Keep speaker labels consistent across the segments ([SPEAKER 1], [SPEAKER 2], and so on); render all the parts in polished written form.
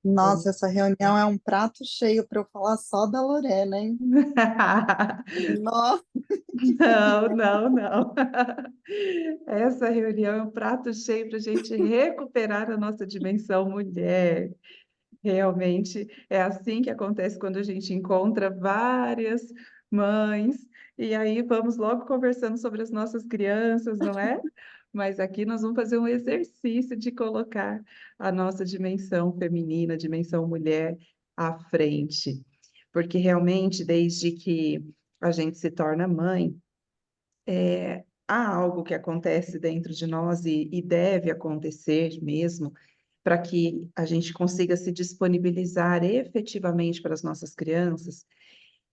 [SPEAKER 1] Nossa,
[SPEAKER 2] Vamos.
[SPEAKER 1] essa reunião é um prato cheio para eu falar só da Lorena, hein? Nossa,
[SPEAKER 2] Não, não, não. Essa reunião é um prato cheio para a gente recuperar a nossa dimensão mulher. Realmente é assim que acontece quando a gente encontra várias mães, e aí vamos logo conversando sobre as nossas crianças, não é? Mas aqui nós vamos fazer um exercício de colocar a nossa dimensão feminina, a dimensão mulher à frente. Porque realmente, desde que a gente se torna mãe, há algo que acontece dentro de nós e deve acontecer mesmo para que a gente consiga se disponibilizar efetivamente para as nossas crianças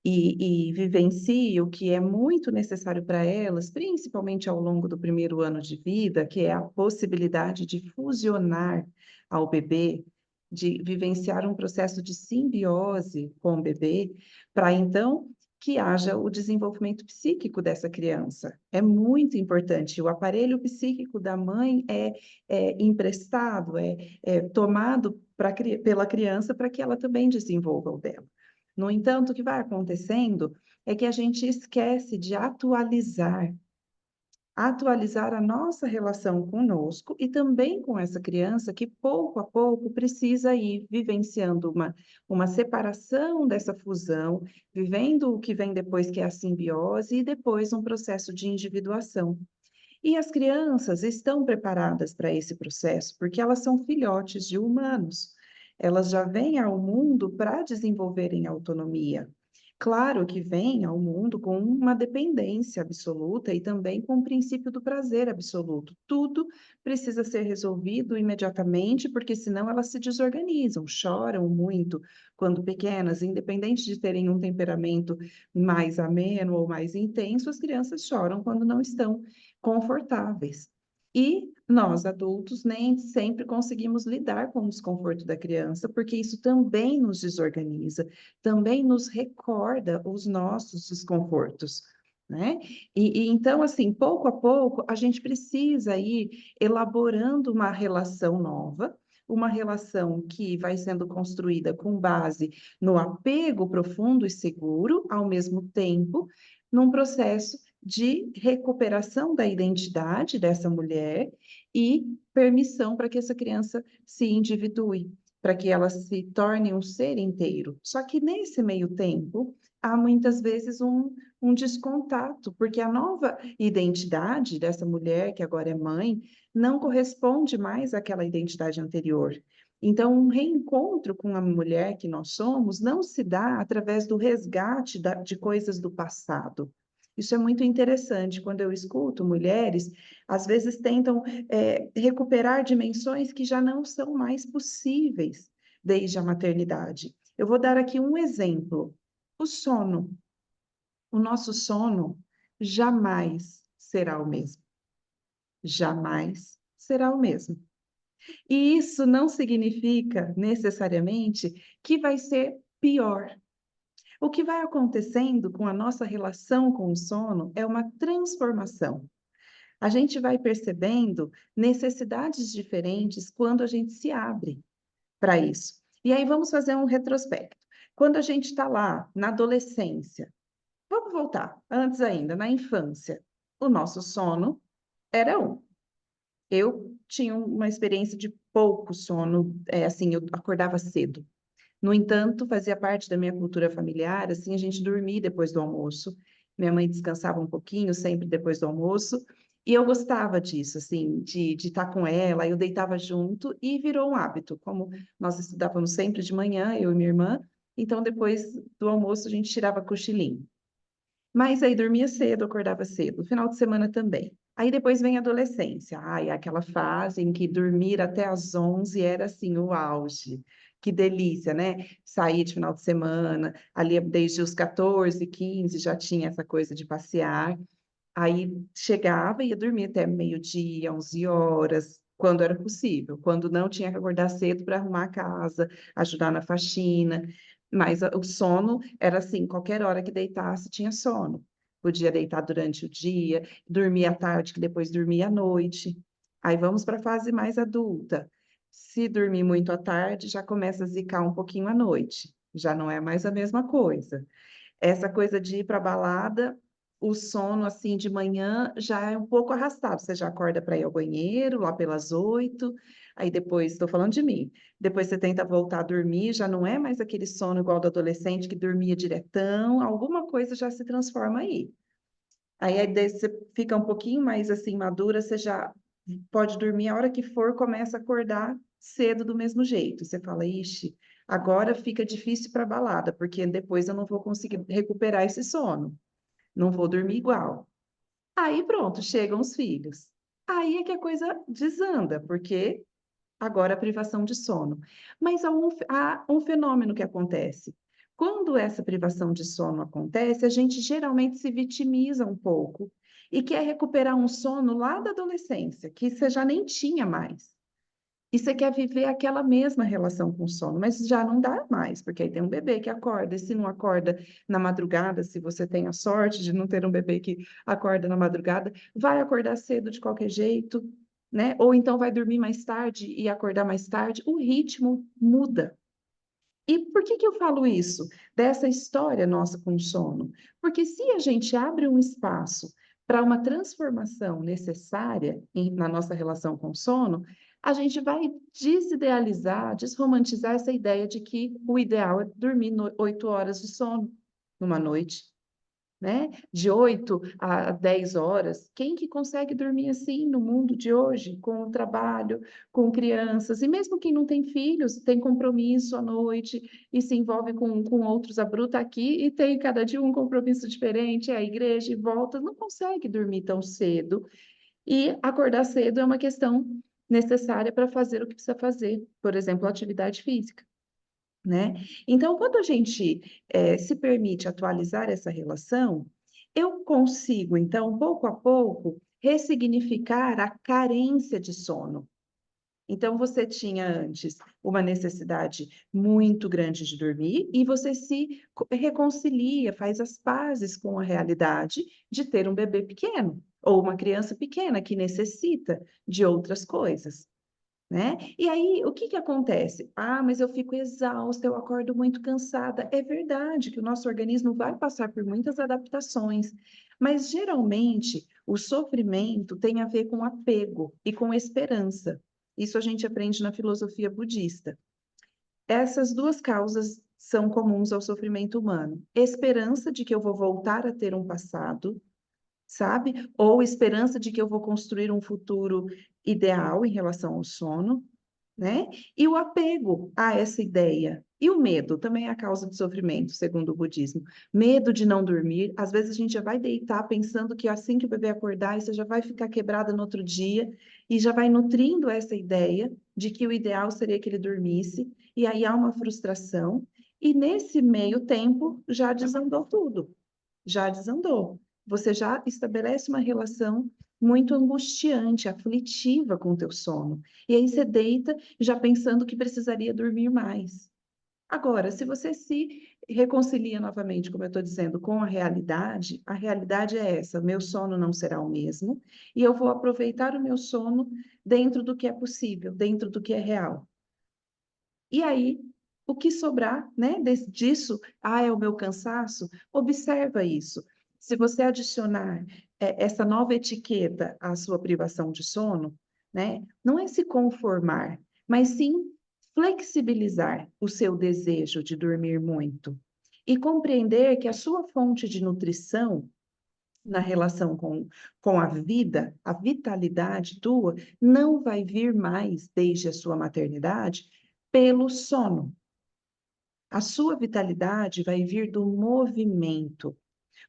[SPEAKER 2] e vivencie o que é muito necessário para elas, principalmente ao longo do primeiro ano de vida, que é a possibilidade de fusionar ao bebê, de vivenciar um processo de simbiose com o bebê, para então que haja o desenvolvimento psíquico dessa criança. É muito importante. O aparelho psíquico da mãe é emprestado, é tomado pela criança para que ela também desenvolva o dela. No entanto, o que vai acontecendo é que a gente esquece de atualizar a nossa relação conosco e também com essa criança que pouco a pouco precisa ir vivenciando uma separação dessa fusão, vivendo o que vem depois, que é a simbiose, e depois um processo de individuação. E as crianças estão preparadas para esse processo, porque elas são filhotes de humanos. Elas já vêm ao mundo para desenvolverem autonomia. Claro que vêm ao mundo com uma dependência absoluta e também com o princípio do prazer absoluto. Tudo precisa ser resolvido imediatamente, porque senão elas se desorganizam, choram muito quando pequenas, independente de terem um temperamento mais ameno ou mais intenso, as crianças choram quando não estão confortáveis. E nós, adultos, nem sempre conseguimos lidar com o desconforto da criança, porque isso também nos desorganiza, também nos recorda os nossos desconfortos, né? Então, assim, pouco a pouco, a gente precisa ir elaborando uma relação nova, uma relação que vai sendo construída com base no apego profundo e seguro, ao mesmo tempo, num processo de recuperação da identidade dessa mulher e permissão para que essa criança se individue, para que ela se torne um ser inteiro. Só que nesse meio tempo, há muitas vezes um descontato, porque a nova identidade dessa mulher, que agora é mãe, não corresponde mais àquela identidade anterior. Então, um reencontro com a mulher que nós somos não se dá através do resgate de coisas do passado. Isso é muito interessante. Quando eu escuto mulheres, às vezes tentam recuperar dimensões que já não são mais possíveis desde a maternidade. Eu vou dar aqui um exemplo. O sono. O nosso sono jamais será o mesmo. Jamais será o mesmo. E isso não significa necessariamente que vai ser pior. O que vai acontecendo com a nossa relação com o sono é uma transformação. A gente vai percebendo necessidades diferentes quando a gente se abre para isso. E aí vamos fazer um retrospecto. Quando a gente está lá na adolescência, vamos voltar antes ainda, na infância, o nosso sono era um. Eu tinha uma experiência de pouco sono, assim, eu acordava cedo. No entanto, fazia parte da minha cultura familiar, assim, a gente dormia depois do almoço. Minha mãe descansava um pouquinho, sempre depois do almoço, e eu gostava disso, assim, de estar com ela, eu deitava junto e virou um hábito. Como nós estudávamos sempre de manhã, eu e minha irmã, então depois do almoço a gente tirava cochilinho. Mas aí dormia cedo, acordava cedo, final de semana também. Aí depois vem a adolescência, ai, aquela fase em que dormir até às 11 era assim o auge. Que delícia, né? Sair de final de semana, ali desde os 14, 15 já tinha essa coisa de passear. Aí chegava e ia dormir até meio-dia, 11 horas, quando era possível, quando não tinha que acordar cedo para arrumar a casa, ajudar na faxina. Mas o sono era assim, qualquer hora que deitasse tinha sono. Podia deitar durante o dia, dormir à tarde, que depois dormia à noite. Aí vamos para a fase mais adulta. Se dormir muito à tarde, já começa a zicar um pouquinho à noite, já não é mais a mesma coisa. Essa coisa de ir para balada, o sono, assim, de manhã já é um pouco arrastado, você já acorda para ir ao banheiro lá pelas 8, aí depois estou falando de mim, depois você tenta voltar a dormir, já não é mais aquele sono igual do adolescente que dormia diretão, alguma coisa já se transforma aí. Aí daí você fica um pouquinho mais, assim, madura, você já pode dormir a hora que for, começa a acordar cedo do mesmo jeito. Você fala: "Ixi, agora fica difícil para balada, porque depois eu não vou conseguir recuperar esse sono, não vou dormir igual". Aí pronto, chegam os filhos. Aí é que a coisa desanda, porque agora a privação de sono. Mas há um fenômeno que acontece. Quando essa privação de sono acontece, a gente geralmente se vitimiza um pouco e quer recuperar um sono lá da adolescência, que você já nem tinha mais. E você quer viver aquela mesma relação com o sono, mas já não dá mais, porque aí tem um bebê que acorda, e se não acorda na madrugada, se você tem a sorte de não ter um bebê que acorda na madrugada, vai acordar cedo de qualquer jeito, né? Ou então vai dormir mais tarde e acordar mais tarde, o ritmo muda. E por que que eu falo isso? Dessa história nossa com o sono? Porque se a gente abre um espaço para uma transformação necessária na nossa relação com o sono, a gente vai desidealizar, desromantizar essa ideia de que o ideal é dormir 8 horas de sono numa noite, né? De 8 a 10 horas. Quem que consegue dormir assim no mundo de hoje, com o trabalho, com crianças? E mesmo quem não tem filhos, tem compromisso à noite e se envolve com outros, a bruta aqui, e tem cada dia um compromisso diferente, é a igreja e volta, não consegue dormir tão cedo. E acordar cedo é uma questão necessária para fazer o que precisa fazer, por exemplo, atividade física, né? Então, quando a gente se permite atualizar essa relação, eu consigo, então, pouco a pouco, ressignificar a carência de sono. Então, você tinha antes uma necessidade muito grande de dormir e você se reconcilia, faz as pazes com a realidade de ter um bebê pequeno ou uma criança pequena que necessita de outras coisas. Né? E aí, o que que acontece? Ah, mas eu fico exausta, eu acordo muito cansada. É verdade que o nosso organismo vai passar por muitas adaptações, mas geralmente o sofrimento tem a ver com apego e com esperança. Isso a gente aprende na filosofia budista. Essas duas causas são comuns ao sofrimento humano: esperança de que eu vou voltar a ter um passado, sabe? Ou esperança de que eu vou construir um futuro ideal em relação ao sono, né? E o apego a essa ideia. E o medo também é a causa do sofrimento, segundo o budismo. Medo de não dormir. Às vezes a gente já vai deitar pensando que assim que o bebê acordar, você já vai ficar quebrada no outro dia e já vai nutrindo essa ideia de que o ideal seria que ele dormisse. E aí há uma frustração. E nesse meio tempo já desandou tudo. Já desandou. Você já estabelece uma relação muito angustiante, aflitiva com o teu sono. E aí você deita já pensando que precisaria dormir mais. Agora, se você se reconcilia novamente, como eu estou dizendo, com a realidade é essa: meu sono não será o mesmo, e eu vou aproveitar o meu sono dentro do que é possível, dentro do que é real. E aí, o que sobrar, né, disso, ah, é o meu cansaço? Observa isso. Se você adicionar essa nova etiqueta à sua privação de sono, né, não é se conformar, mas sim flexibilizar o seu desejo de dormir muito e compreender que a sua fonte de nutrição na relação com a vida, a vitalidade tua, não vai vir mais desde a sua maternidade pelo sono. A sua vitalidade vai vir do movimento.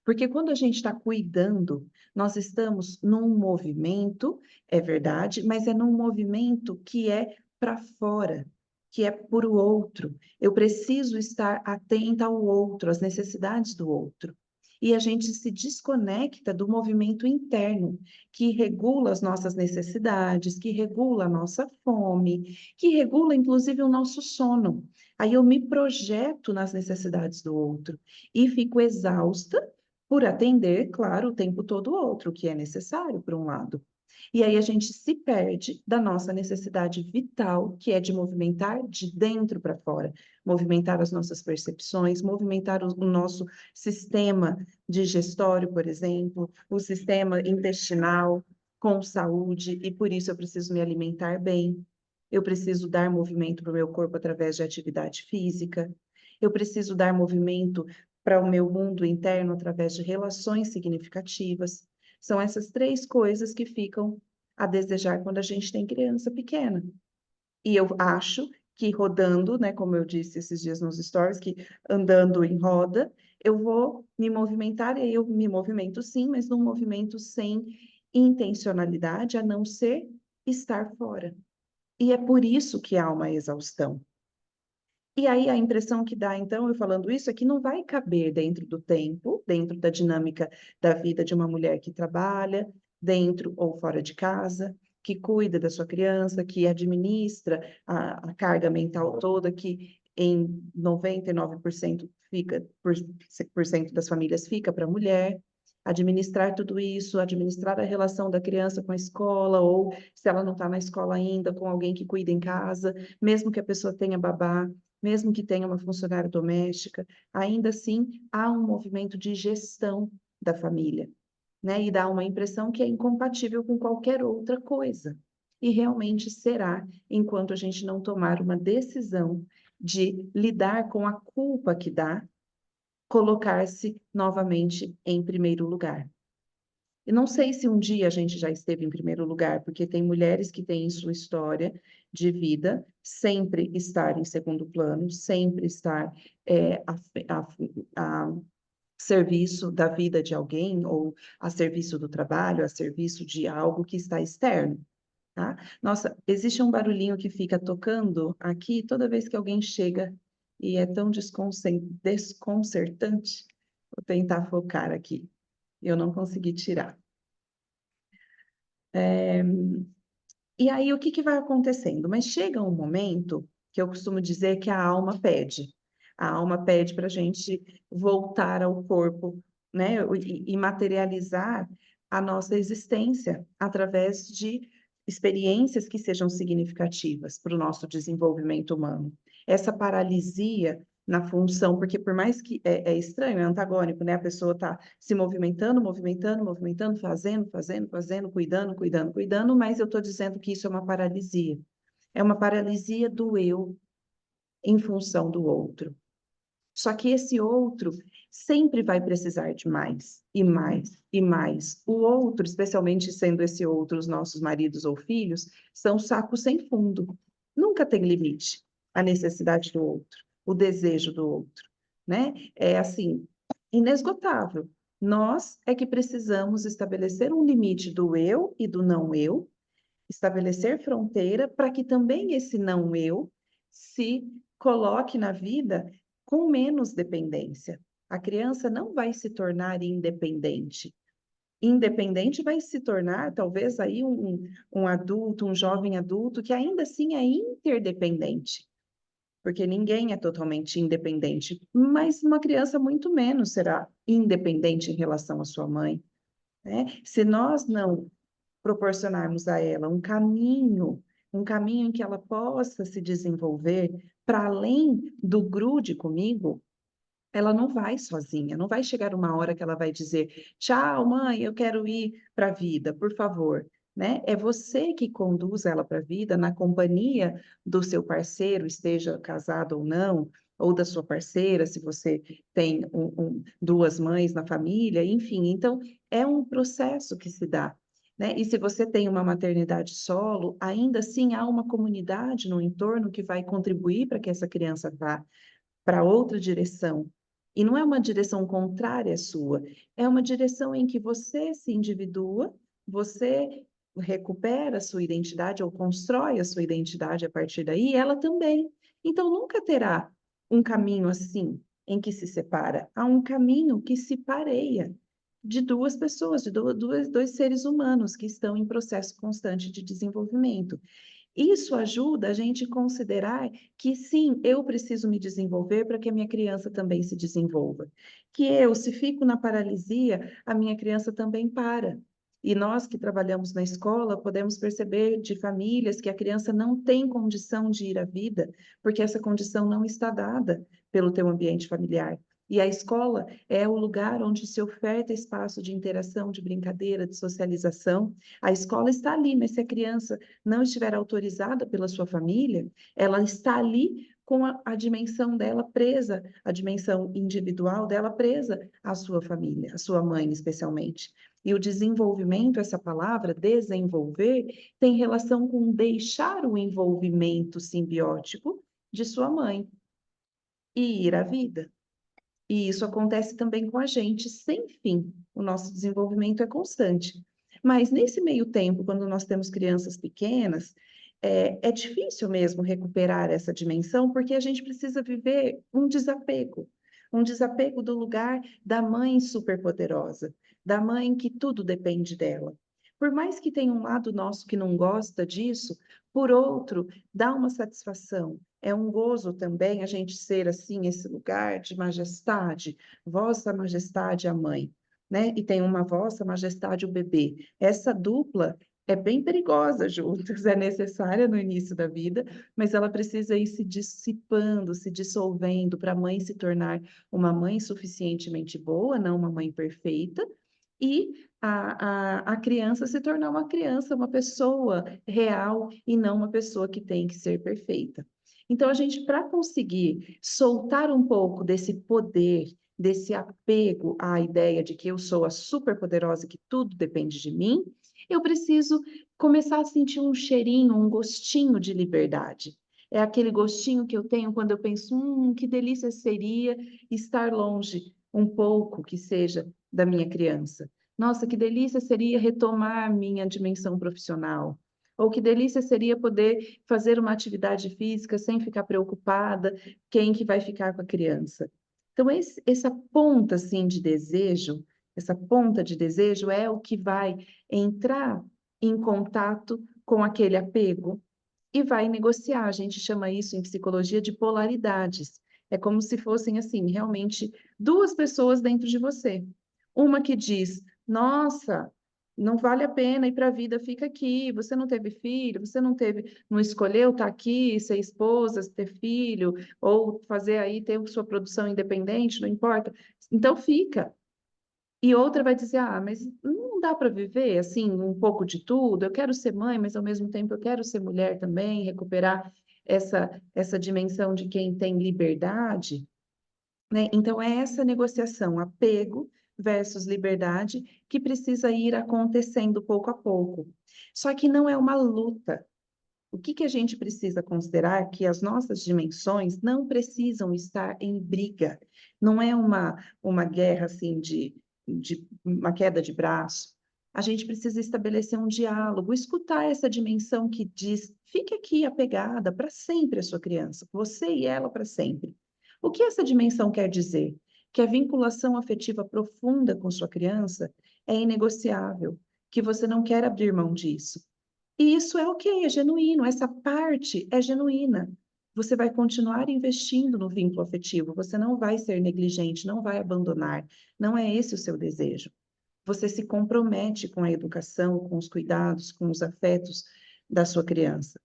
[SPEAKER 2] Porque quando a gente está cuidando, nós estamos num movimento, é verdade, mas é num movimento que é para fora, que é por o outro. Eu preciso estar atenta ao outro, às necessidades do outro. E a gente se desconecta do movimento interno, que regula as nossas necessidades, que regula a nossa fome, que regula inclusive o nosso sono. Aí eu me projeto nas necessidades do outro e fico exausta por atender, claro, o tempo todo o outro, o que é necessário, por um lado. E aí a gente se perde da nossa necessidade vital, que é de movimentar de dentro para fora, movimentar as nossas percepções, movimentar o nosso sistema digestório, por exemplo, o sistema intestinal com saúde, e por isso eu preciso me alimentar bem. Eu preciso dar movimento para o meu corpo através de atividade física. Eu preciso dar movimento para o meu mundo interno através de relações significativas. São essas três coisas que ficam a desejar quando a gente tem criança pequena. E eu acho que rodando, né, como eu disse esses dias nos stories, que andando em roda, eu vou me movimentar, e aí eu me movimento sim, mas num movimento sem intencionalidade, a não ser estar fora. E é por isso que há uma exaustão. E aí a impressão que dá, então, eu falando isso, é que não vai caber dentro do tempo, dentro da dinâmica da vida de uma mulher que trabalha, dentro ou fora de casa, que cuida da sua criança, que administra a carga mental toda, que em 99% fica, por cento das famílias fica para a mulher. Administrar tudo isso, administrar a relação da criança com a escola, ou se ela não está na escola ainda, com alguém que cuida em casa, mesmo que a pessoa tenha babá, mesmo que tenha uma funcionária doméstica, ainda assim há um movimento de gestão da família, né? E dá uma impressão que é incompatível com qualquer outra coisa. E realmente será, enquanto a gente não tomar uma decisão de lidar com a culpa que dá colocar-se novamente em primeiro lugar. Eu não sei se um dia a gente já esteve em primeiro lugar, porque tem mulheres que têm em sua história de vida sempre estar em segundo plano, sempre estar a serviço da vida de alguém, ou a serviço do trabalho, a serviço de algo que está externo. Tá? Nossa, existe um barulhinho que fica tocando aqui toda vez que alguém chega e é tão desconcertante. Vou tentar focar aqui. Eu não consegui tirar. E aí, o que que vai acontecendo? Mas chega um momento que eu costumo dizer que a alma pede. A alma pede para a gente voltar ao corpo, né? E materializar a nossa existência através de experiências que sejam significativas para o nosso desenvolvimento humano. Essa paralisia na função, porque por mais que é estranho, é antagônico, né? A pessoa está se movimentando, movimentando, movimentando, fazendo, cuidando, mas eu estou dizendo que isso é uma paralisia. É uma paralisia do eu em função do outro. Só que esse outro sempre vai precisar de mais, e mais, e mais. O outro, especialmente sendo esse outro os nossos maridos ou filhos, são sacos sem fundo. Nunca tem limite a necessidade do outro, o desejo do outro, né? É assim, inesgotável. Nós é que precisamos estabelecer um limite do eu e do não eu, estabelecer fronteira para que também esse não eu se coloque na vida com menos dependência. A criança não vai se tornar independente. Independente vai se tornar, talvez, aí um adulto, um jovem adulto, que ainda assim é interdependente, porque ninguém é totalmente independente, mas uma criança muito menos será independente em relação à sua mãe, né? Se nós não proporcionarmos a ela um caminho em que ela possa se desenvolver para além do grude comigo, ela não vai sozinha, não vai chegar uma hora que ela vai dizer, tchau, mãe, eu quero ir para a vida, por favor. Né? É você que conduz ela para a vida na companhia do seu parceiro, esteja casado ou não, ou da sua parceira, se você tem duas mães na família, enfim. Então, é um processo que se dá. Né? E se você tem uma maternidade solo, ainda assim há uma comunidade no entorno que vai contribuir para que essa criança vá para outra direção. E não é uma direção contrária à sua, é uma direção em que você se individua, você recupera a sua identidade ou constrói a sua identidade a partir daí, e ela também. Então nunca terá um caminho assim em que se separa, há um caminho que se pareia de duas pessoas, de dois seres humanos que estão em processo constante de desenvolvimento. Isso ajuda a gente a considerar que sim, eu preciso me desenvolver para que a minha criança também se desenvolva. Que eu, se fico na paralisia, a minha criança também para. E nós que trabalhamos na escola podemos perceber de famílias que a criança não tem condição de ir à vida, porque essa condição não está dada pelo teu ambiente familiar. E a escola é o lugar onde se oferta espaço de interação, de brincadeira, de socialização. A escola está ali, mas se a criança não estiver autorizada pela sua família, ela está ali com a dimensão dela presa, a dimensão individual dela presa à sua família, à sua mãe especialmente. E o desenvolvimento, essa palavra, desenvolver, tem relação com deixar o envolvimento simbiótico de sua mãe e ir à vida. E isso acontece também com a gente, sem fim. O nosso desenvolvimento é constante. Mas nesse meio tempo, quando nós temos crianças pequenas, é difícil mesmo recuperar essa dimensão, porque a gente precisa viver um desapego do lugar da mãe superpoderosa, da mãe que tudo depende dela. Por mais que tenha um lado nosso que não gosta disso, por outro, dá uma satisfação, é um gozo também a gente ser assim, esse lugar de majestade, Vossa Majestade a mãe, né? E tem uma Vossa Majestade o bebê. Essa dupla é bem perigosa juntas, é necessária no início da vida, mas ela precisa ir se dissipando, se dissolvendo para a mãe se tornar uma mãe suficientemente boa, não uma mãe perfeita, e a criança se tornar uma criança, uma pessoa real e não uma pessoa que tem que ser perfeita. Então, a gente, para conseguir soltar um pouco desse poder, desse apego à ideia de que eu sou a superpoderosa, que tudo depende de mim, eu preciso começar a sentir um cheirinho, um gostinho de liberdade. É aquele gostinho que eu tenho quando eu penso, que delícia seria estar longe um pouco, que seja, da minha criança. Nossa, que delícia seria retomar minha dimensão profissional. Ou que delícia seria poder fazer uma atividade física sem ficar preocupada quem que vai ficar com a criança. Então, essa ponta assim de desejo, essa ponta de desejo é o que vai entrar em contato com aquele apego e vai negociar. A gente chama isso em psicologia de polaridades. É como se fossem assim, realmente duas pessoas dentro de você. Uma que diz: "Nossa, não vale a pena ir para a vida, fica aqui. Você não teve filho, você não teve, não escolheu estar aqui, ser esposa, ter filho, ou fazer aí ter sua produção independente, não importa. Então fica." E outra vai dizer: "Ah, mas não dá para viver assim um pouco de tudo. Eu quero ser mãe, mas ao mesmo tempo eu quero ser mulher também, recuperar essa dimensão de quem tem liberdade." Né? Então, é essa negociação, apego versus liberdade, que precisa ir acontecendo pouco a pouco. Só que não é uma luta. O que que a gente precisa considerar? Que as nossas dimensões não precisam estar em briga. Não é uma guerra assim de uma queda de braço. A gente precisa estabelecer um diálogo, escutar essa dimensão que diz: fique aqui apegada para sempre a sua criança, você e ela para sempre. O que essa dimensão quer dizer? Que a vinculação afetiva profunda com sua criança é inegociável, que você não quer abrir mão disso. E isso é ok, é genuíno, essa parte é genuína. Você vai continuar investindo no vínculo afetivo, você não vai ser negligente, não vai abandonar, não é esse o seu desejo. Você se compromete com a educação, com os cuidados, com os afetos da sua criança.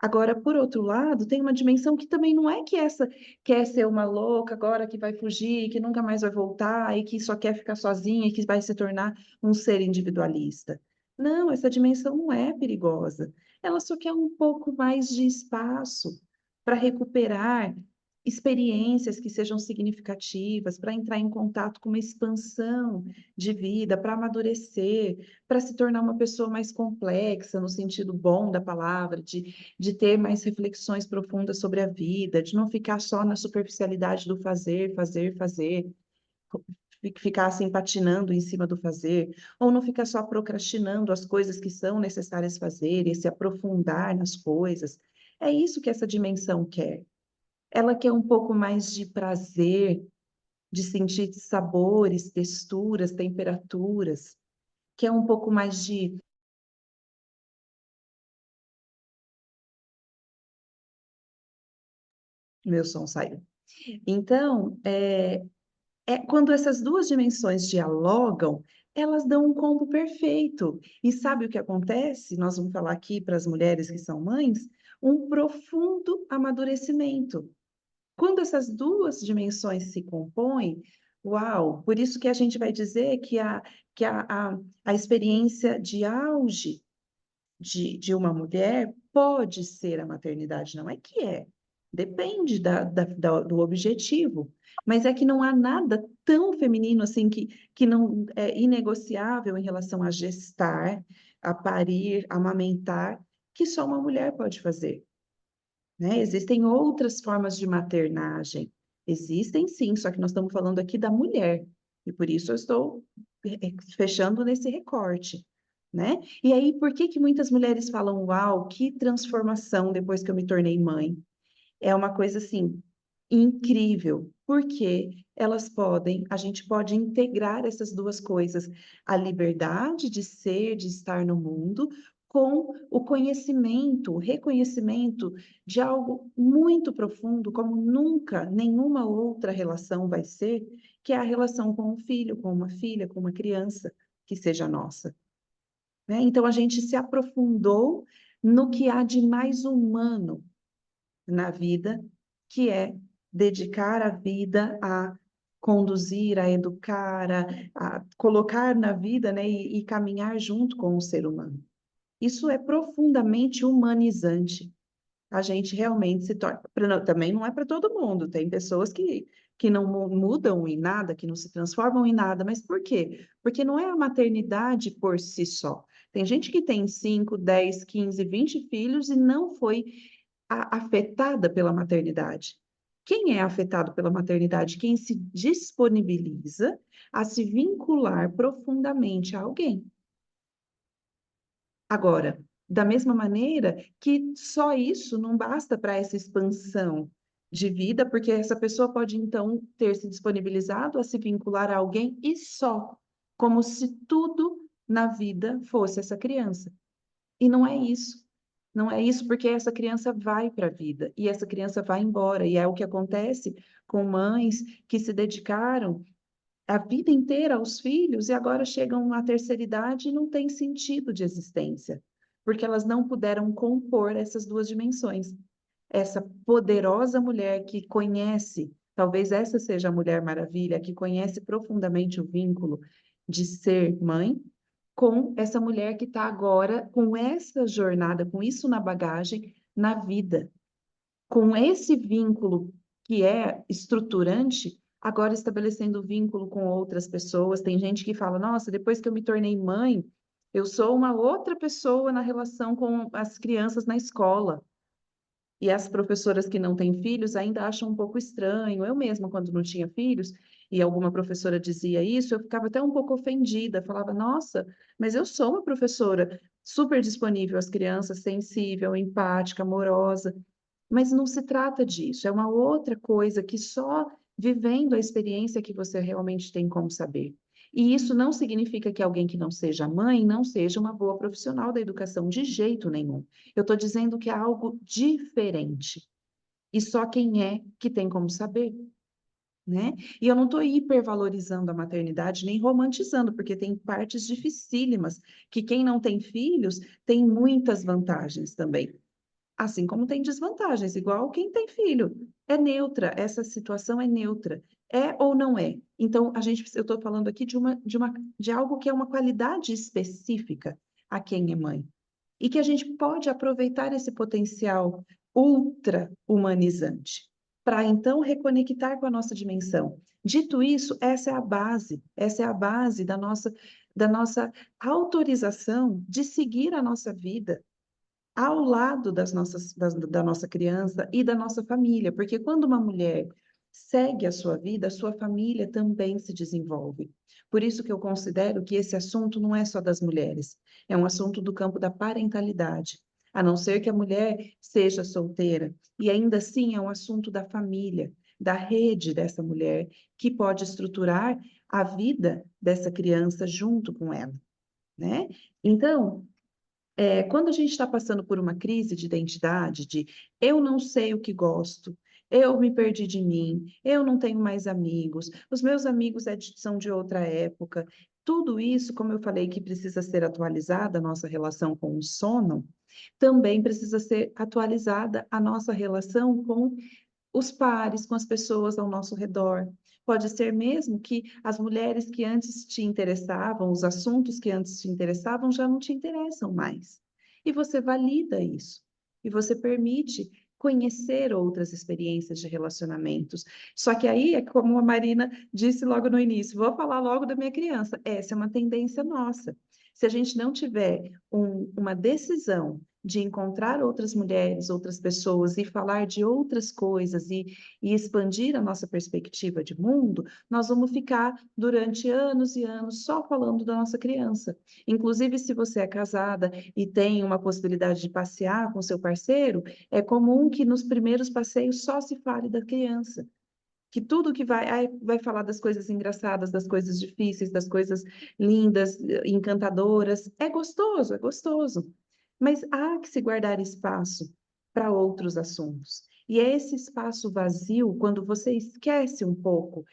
[SPEAKER 2] Agora, por outro lado, tem uma dimensão que também não é que essa quer ser uma louca agora que vai fugir, que nunca mais vai voltar e que só quer ficar sozinha e que vai se tornar um ser individualista. Não, essa dimensão não é perigosa. Ela só quer um pouco mais de espaço para recuperar experiências que sejam significativas, para entrar em contato com uma expansão de vida, para amadurecer, para se tornar uma pessoa mais complexa, no sentido bom da palavra, de ter mais reflexões profundas sobre a vida, de não ficar só na superficialidade do fazer, fazer, fazer, ficar assim patinando em cima do fazer, ou não ficar só procrastinando as coisas que são necessárias fazer e se aprofundar nas coisas. É isso que essa dimensão quer. Ela quer um pouco mais de prazer, de sentir sabores, texturas, temperaturas, quer um pouco mais de... Meu som saiu. Então, quando essas duas dimensões dialogam, elas dão um combo perfeito. E sabe o que acontece? Nós vamos falar aqui para as mulheres que são mães, um profundo amadurecimento. Quando essas duas dimensões se compõem, uau! Por isso que a gente vai dizer que a experiência de auge de uma mulher pode ser a maternidade, não é que é. Depende do objetivo. Mas é que não há nada tão feminino assim que não é inegociável em relação a gestar, a parir, a amamentar, que só uma mulher pode fazer, né? Existem outras formas de maternagem. Existem sim, só que nós estamos falando aqui da mulher. E por isso eu estou fechando nesse recorte, né? E aí, por que que muitas mulheres falam, uau, que transformação depois que eu me tornei mãe? É uma coisa assim incrível, porque a gente pode integrar essas duas coisas, a liberdade de ser, de estar no mundo, com o conhecimento, o reconhecimento de algo muito profundo, como nunca nenhuma outra relação vai ser, que é a relação com um filho, com uma filha, com uma criança que seja nossa, né? Então a gente se aprofundou no que há de mais humano na vida, que é dedicar a vida a conduzir, a educar, a colocar na vida, né, e caminhar junto com o ser humano. Isso é profundamente humanizante. A gente realmente se torna. Também não é para todo mundo, tem pessoas que não mudam em nada, que não se transformam em nada, mas por quê? Porque não é a maternidade por si só. Tem gente que tem 5, 10, 15, 20 filhos e não foi afetada pela maternidade. Quem é afetado pela maternidade? Quem se disponibiliza a se vincular profundamente a alguém. Agora, da mesma maneira que só isso não basta para essa expansão de vida, porque essa pessoa pode então ter se disponibilizado a se vincular a alguém e só, como se tudo na vida fosse essa criança. E não é isso. Não é isso, porque essa criança vai para a vida e essa criança vai embora. E é o que acontece com mães que se dedicaram a vida inteira aos filhos e agora chegam à terceira idade e não tem sentido de existência, porque elas não puderam compor essas duas dimensões. Essa poderosa mulher que conhece, talvez essa seja a Mulher Maravilha, que conhece profundamente o vínculo de ser mãe, com essa mulher que está agora com essa jornada, com isso na bagagem, na vida, com esse vínculo que é estruturante, agora estabelecendo vínculo com outras pessoas. Tem gente que fala: nossa, depois que eu me tornei mãe, eu sou uma outra pessoa na relação com as crianças na escola. E as professoras que não têm filhos ainda acham um pouco estranho. Eu mesma, quando não tinha filhos, e alguma professora dizia isso, eu ficava até um pouco ofendida. Falava, nossa, mas eu sou uma professora super disponível às crianças, sensível, empática, amorosa. Mas não se trata disso, é uma outra coisa que só vivendo a experiência que você realmente tem como saber. E isso não significa que alguém que não seja mãe não seja uma boa profissional da educação, de jeito nenhum. Eu estou dizendo que é algo diferente. E só quem é que tem como saber, né? E eu não estou hipervalorizando a maternidade, nem romantizando, porque tem partes dificílimas, que quem não tem filhos tem muitas vantagens também. Assim como tem desvantagens, igual quem tem filho. É neutra, essa situação é neutra. É ou não é? Então, eu estou falando aqui de algo que é uma qualidade específica a quem é mãe. E que a gente pode aproveitar esse potencial ultra humanizante para então reconectar com a nossa dimensão. Dito isso, essa é a base da nossa autorização de seguir a nossa vida ao lado da nossa criança e da nossa família, porque quando uma mulher segue a sua vida, a sua família também se desenvolve. Por isso que eu considero que esse assunto não é só das mulheres, é um assunto do campo da parentalidade, a não ser que a mulher seja solteira, e ainda assim é um assunto da família, da rede dessa mulher, que pode estruturar a vida dessa criança junto com ela, né? Então, quando a gente está passando por uma crise de identidade, de eu não sei o que gosto, eu me perdi de mim, eu não tenho mais amigos, os meus amigos são de outra época, Tudo isso, como eu falei, que precisa ser atualizada a nossa relação com o sono, também precisa ser atualizada a nossa relação com os pares, com as pessoas ao nosso redor. Pode ser mesmo que as mulheres que antes te interessavam, os assuntos que antes te interessavam, já não te interessam mais. E você valida isso. E você permite conhecer outras experiências de relacionamentos. Só que aí é como a Marina disse logo no início, vou falar logo da minha criança. Essa é uma tendência nossa. Se a gente não tiver uma decisão de encontrar outras mulheres, outras pessoas e falar de outras coisas e expandir a nossa perspectiva de mundo, nós vamos ficar durante anos e anos só falando da nossa criança. Inclusive, se você é casada e tem uma possibilidade de passear com seu parceiro, é comum que nos primeiros passeios só se fale da criança. Que tudo que vai falar das coisas engraçadas, das coisas difíceis, das coisas lindas, encantadoras. É gostoso, é gostoso. Mas há que se guardar espaço para outros assuntos. E é esse espaço vazio, quando você esquece um pouco,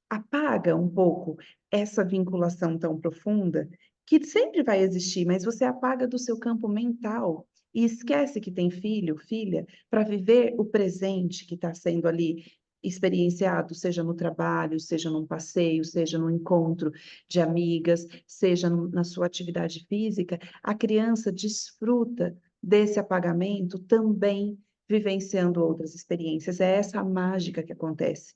[SPEAKER 2] apaga um pouco essa vinculação tão profunda, que sempre vai existir, mas você apaga do seu campo mental e esquece que tem filho, filha, para viver o presente que está sendo ali experienciado, seja no trabalho, seja num passeio, seja num encontro de amigas, seja na sua atividade física, a criança desfruta desse apagamento também vivenciando outras experiências. É essa a mágica que acontece.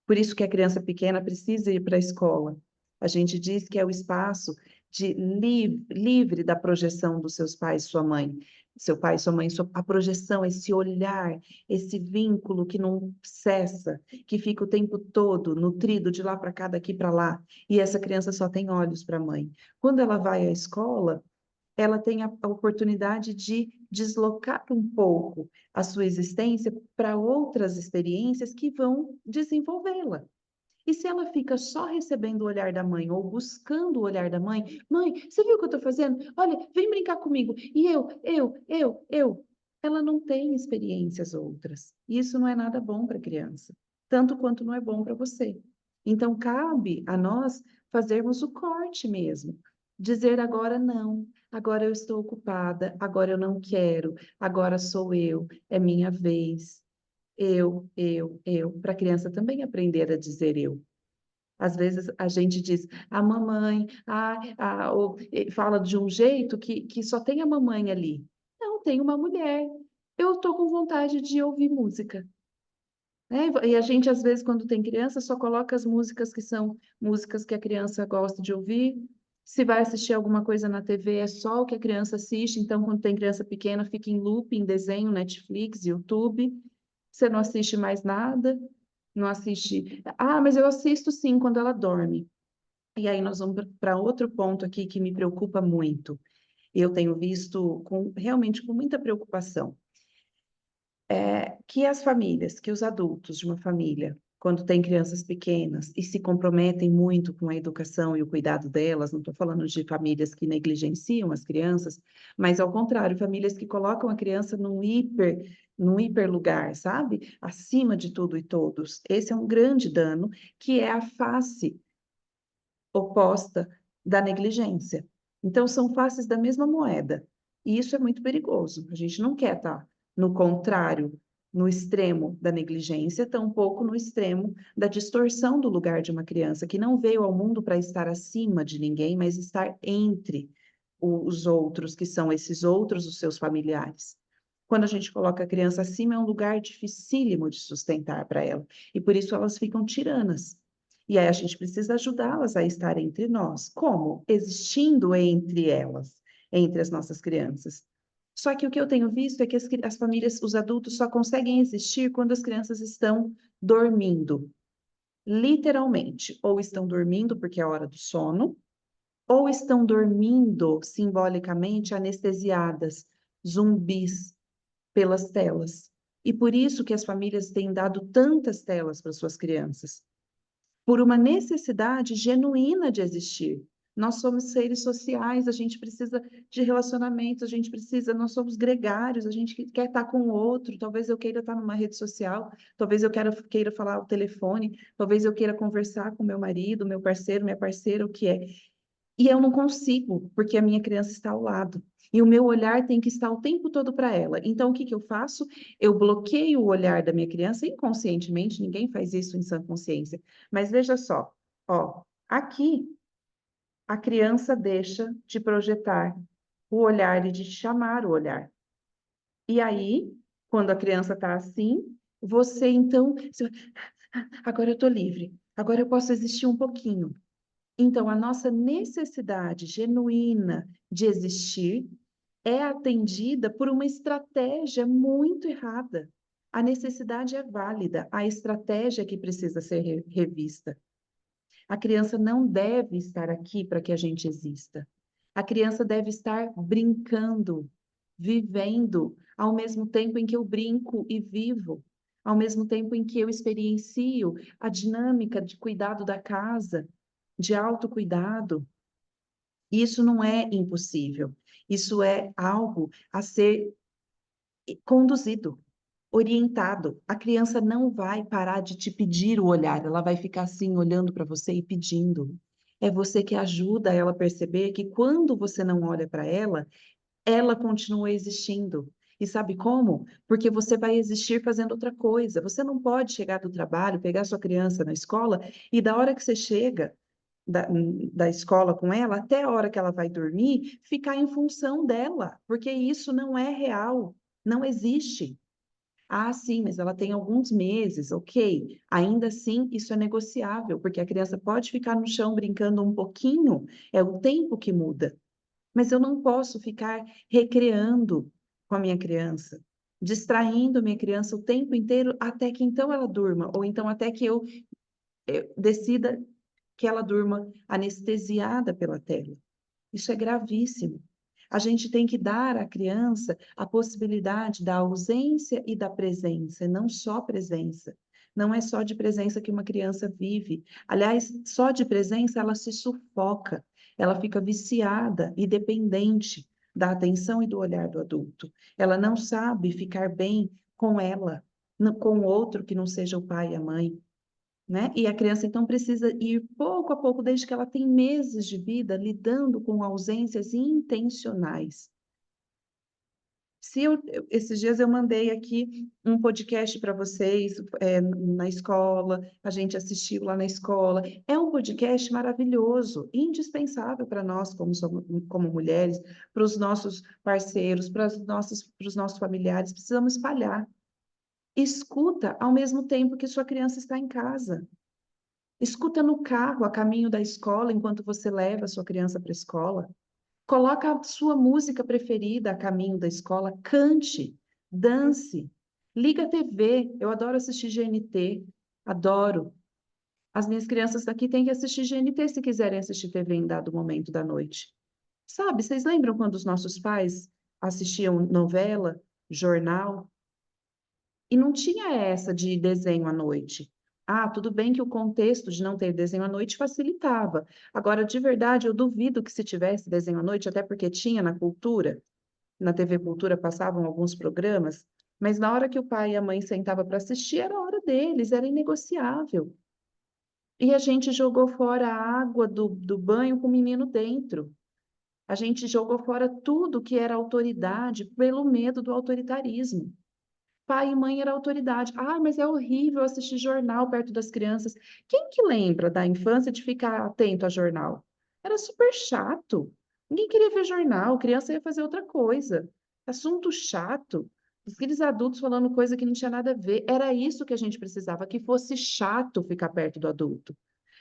[SPEAKER 2] Por isso que a criança pequena precisa ir para a escola. A gente diz que é o espaço livre da projeção dos seus pais e sua mãe. Seu pai e sua mãe, a projeção, esse olhar, esse vínculo que não cessa, que fica o tempo todo nutrido de lá para cá, daqui para lá. E essa criança só tem olhos para a mãe. Quando ela vai à escola, ela tem a oportunidade de deslocar um pouco a sua existência para outras experiências que vão desenvolvê-la. E se ela fica só recebendo o olhar da mãe ou buscando o olhar da mãe, mãe, você viu o que eu estou fazendo? Olha, vem brincar comigo. E eu. Ela não tem experiências outras. E isso não é nada bom para a criança, tanto quanto não é bom para você. Então, cabe a nós fazermos o corte mesmo. Dizer agora não, agora eu estou ocupada, agora eu não quero, agora sou eu, é minha vez. Para a criança também aprender a dizer eu. Às vezes a gente diz, a mamãe, fala de um jeito que só tem a mamãe ali. Não, tem uma mulher. Eu estou com vontade de ouvir música. Né? E a gente, às vezes, quando tem criança, só coloca as músicas que são músicas que a criança gosta de ouvir. Se vai assistir alguma coisa na TV, é só o que a criança assiste. Então, quando tem criança pequena, fica em loop, em desenho, Netflix, YouTube. Você não assiste mais nada, não assiste. Ah, mas eu assisto sim quando ela dorme. E aí nós vamos para outro ponto aqui que me preocupa muito. Eu tenho visto realmente com muita preocupação que as famílias, que os adultos de uma família, quando têm crianças pequenas e se comprometem muito com a educação e o cuidado delas, não estou falando de famílias que negligenciam as crianças, mas ao contrário, famílias que colocam a criança num hiper lugar, sabe? Acima de tudo e todos. Esse é um grande dano, que é a face oposta da negligência. Então, são faces da mesma moeda. E isso é muito perigoso. A gente não quer estar no contrário, no extremo da negligência, tampouco no extremo da distorção do lugar de uma criança que não veio ao mundo para estar acima de ninguém, mas estar entre os outros, que são esses outros, os seus familiares. Quando a gente coloca a criança acima, é um lugar dificílimo de sustentar para ela. E por isso elas ficam tiranas. E aí a gente precisa ajudá-las a estar entre nós. Como? Existindo entre elas, entre as nossas crianças. Só que o que eu tenho visto é que as famílias, os adultos só conseguem existir quando as crianças estão dormindo. Literalmente. Ou estão dormindo porque é a hora do sono, ou estão dormindo simbolicamente anestesiadas, zumbis pelas telas. E por isso que as famílias têm dado tantas telas para suas crianças, por uma necessidade genuína de existir. Nós somos seres sociais, a gente precisa de relacionamentos, nós somos gregários, a gente quer estar com o outro, talvez eu queira estar numa rede social, talvez eu queira falar ao telefone, talvez eu queira conversar com meu marido, meu parceiro, minha parceira, o que é. E eu não consigo, porque a minha criança está ao lado. E o meu olhar tem que estar o tempo todo para ela. Então, o que que eu faço? Eu bloqueio o olhar da minha criança inconscientemente, ninguém faz isso em sã consciência. Mas veja só, ó, aqui a criança deixa de projetar o olhar e de chamar o olhar. E aí, quando a criança está assim, você então, agora eu estou livre, agora eu posso existir um pouquinho. Então, a nossa necessidade genuína de existir é atendida por uma estratégia muito errada. A necessidade é válida, a estratégia é que precisa ser revista. A criança não deve estar aqui para que a gente exista. A criança deve estar brincando, vivendo, ao mesmo tempo em que eu brinco e vivo, ao mesmo tempo em que eu experiencio a dinâmica de cuidado da casa, de autocuidado. Isso não é impossível. Isso é algo a ser conduzido, orientado. A criança não vai parar de te pedir o olhar, ela vai ficar assim olhando para você e pedindo. É você que ajuda ela a perceber que quando você não olha para ela, ela continua existindo. E sabe como? Porque você vai existir fazendo outra coisa. Você não pode chegar do trabalho, pegar sua criança na escola e da hora que você chega da, da escola com ela, até a hora que ela vai dormir, ficar em função dela, porque isso não é real, não existe. Ah, sim, mas ela tem alguns meses, ok. Ainda assim, isso é negociável, porque a criança pode ficar no chão brincando um pouquinho, é o tempo que muda. Mas eu não posso ficar recreando com a minha criança, distraindo a minha criança o tempo inteiro até que então ela durma, ou então até que eu decida que ela durma anestesiada pela tela. Isso é gravíssimo. A gente tem que dar à criança a possibilidade da ausência e da presença, e não só presença. Não é só de presença que uma criança vive. Aliás, só de presença ela se sufoca, ela fica viciada e dependente da atenção e do olhar do adulto. Ela não sabe ficar bem com ela, com outro que não seja o pai e a mãe, né? E a criança, então, precisa ir pouco a pouco, desde que ela tem meses de vida, lidando com ausências intencionais. Esses dias eu mandei aqui um podcast para vocês, na escola, a gente assistiu lá na escola. É um podcast maravilhoso, indispensável para nós, como mulheres, para os nossos parceiros, para os nossos familiares. Precisamos espalhar. Escuta ao mesmo tempo que sua criança está em casa. Escuta no carro, a caminho da escola, enquanto você leva a sua criança para a escola. Coloca a sua música preferida a caminho da escola, cante, dance, liga a TV. Eu adoro assistir GNT, adoro. As minhas crianças daqui têm que assistir GNT se quiserem assistir TV em dado momento da noite. Sabe, vocês lembram quando os nossos pais assistiam novela, jornal? E não tinha essa de desenho à noite. Ah, tudo bem que o contexto de não ter desenho à noite facilitava. Agora, de verdade, eu duvido que se tivesse desenho à noite, até porque tinha na cultura, na TV Cultura passavam alguns programas, mas na hora que o pai e a mãe sentavam para assistir, era a hora deles, era inegociável. E a gente jogou fora a água do banho com o menino dentro. A gente jogou fora tudo que era autoridade pelo medo do autoritarismo. Pai e mãe era autoridade. Ah, mas é horrível assistir jornal perto das crianças. Quem que lembra da infância de ficar atento a jornal? Era super chato. Ninguém queria ver jornal, criança ia fazer outra coisa. Assunto chato. Aqueles adultos falando coisa que não tinha nada a ver. Era isso que a gente precisava, que fosse chato ficar perto do adulto.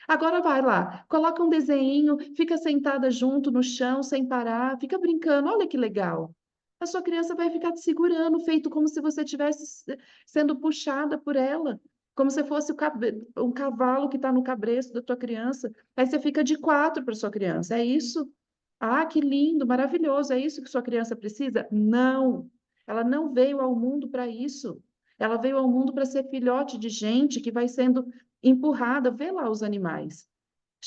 [SPEAKER 2] Agora vai lá, coloca um desenho, fica sentada junto no chão, sem parar, fica brincando. Olha que legal. A sua criança vai ficar te segurando, feito como se você estivesse sendo puxada por ela, como se fosse um cavalo que está no cabresto da tua criança. Aí você fica de quatro para sua criança. É isso? Ah, que lindo, maravilhoso. É isso que sua criança precisa? Não. Ela não veio ao mundo para isso. Ela veio ao mundo para ser filhote de gente que vai sendo empurrada. Vê lá os animais.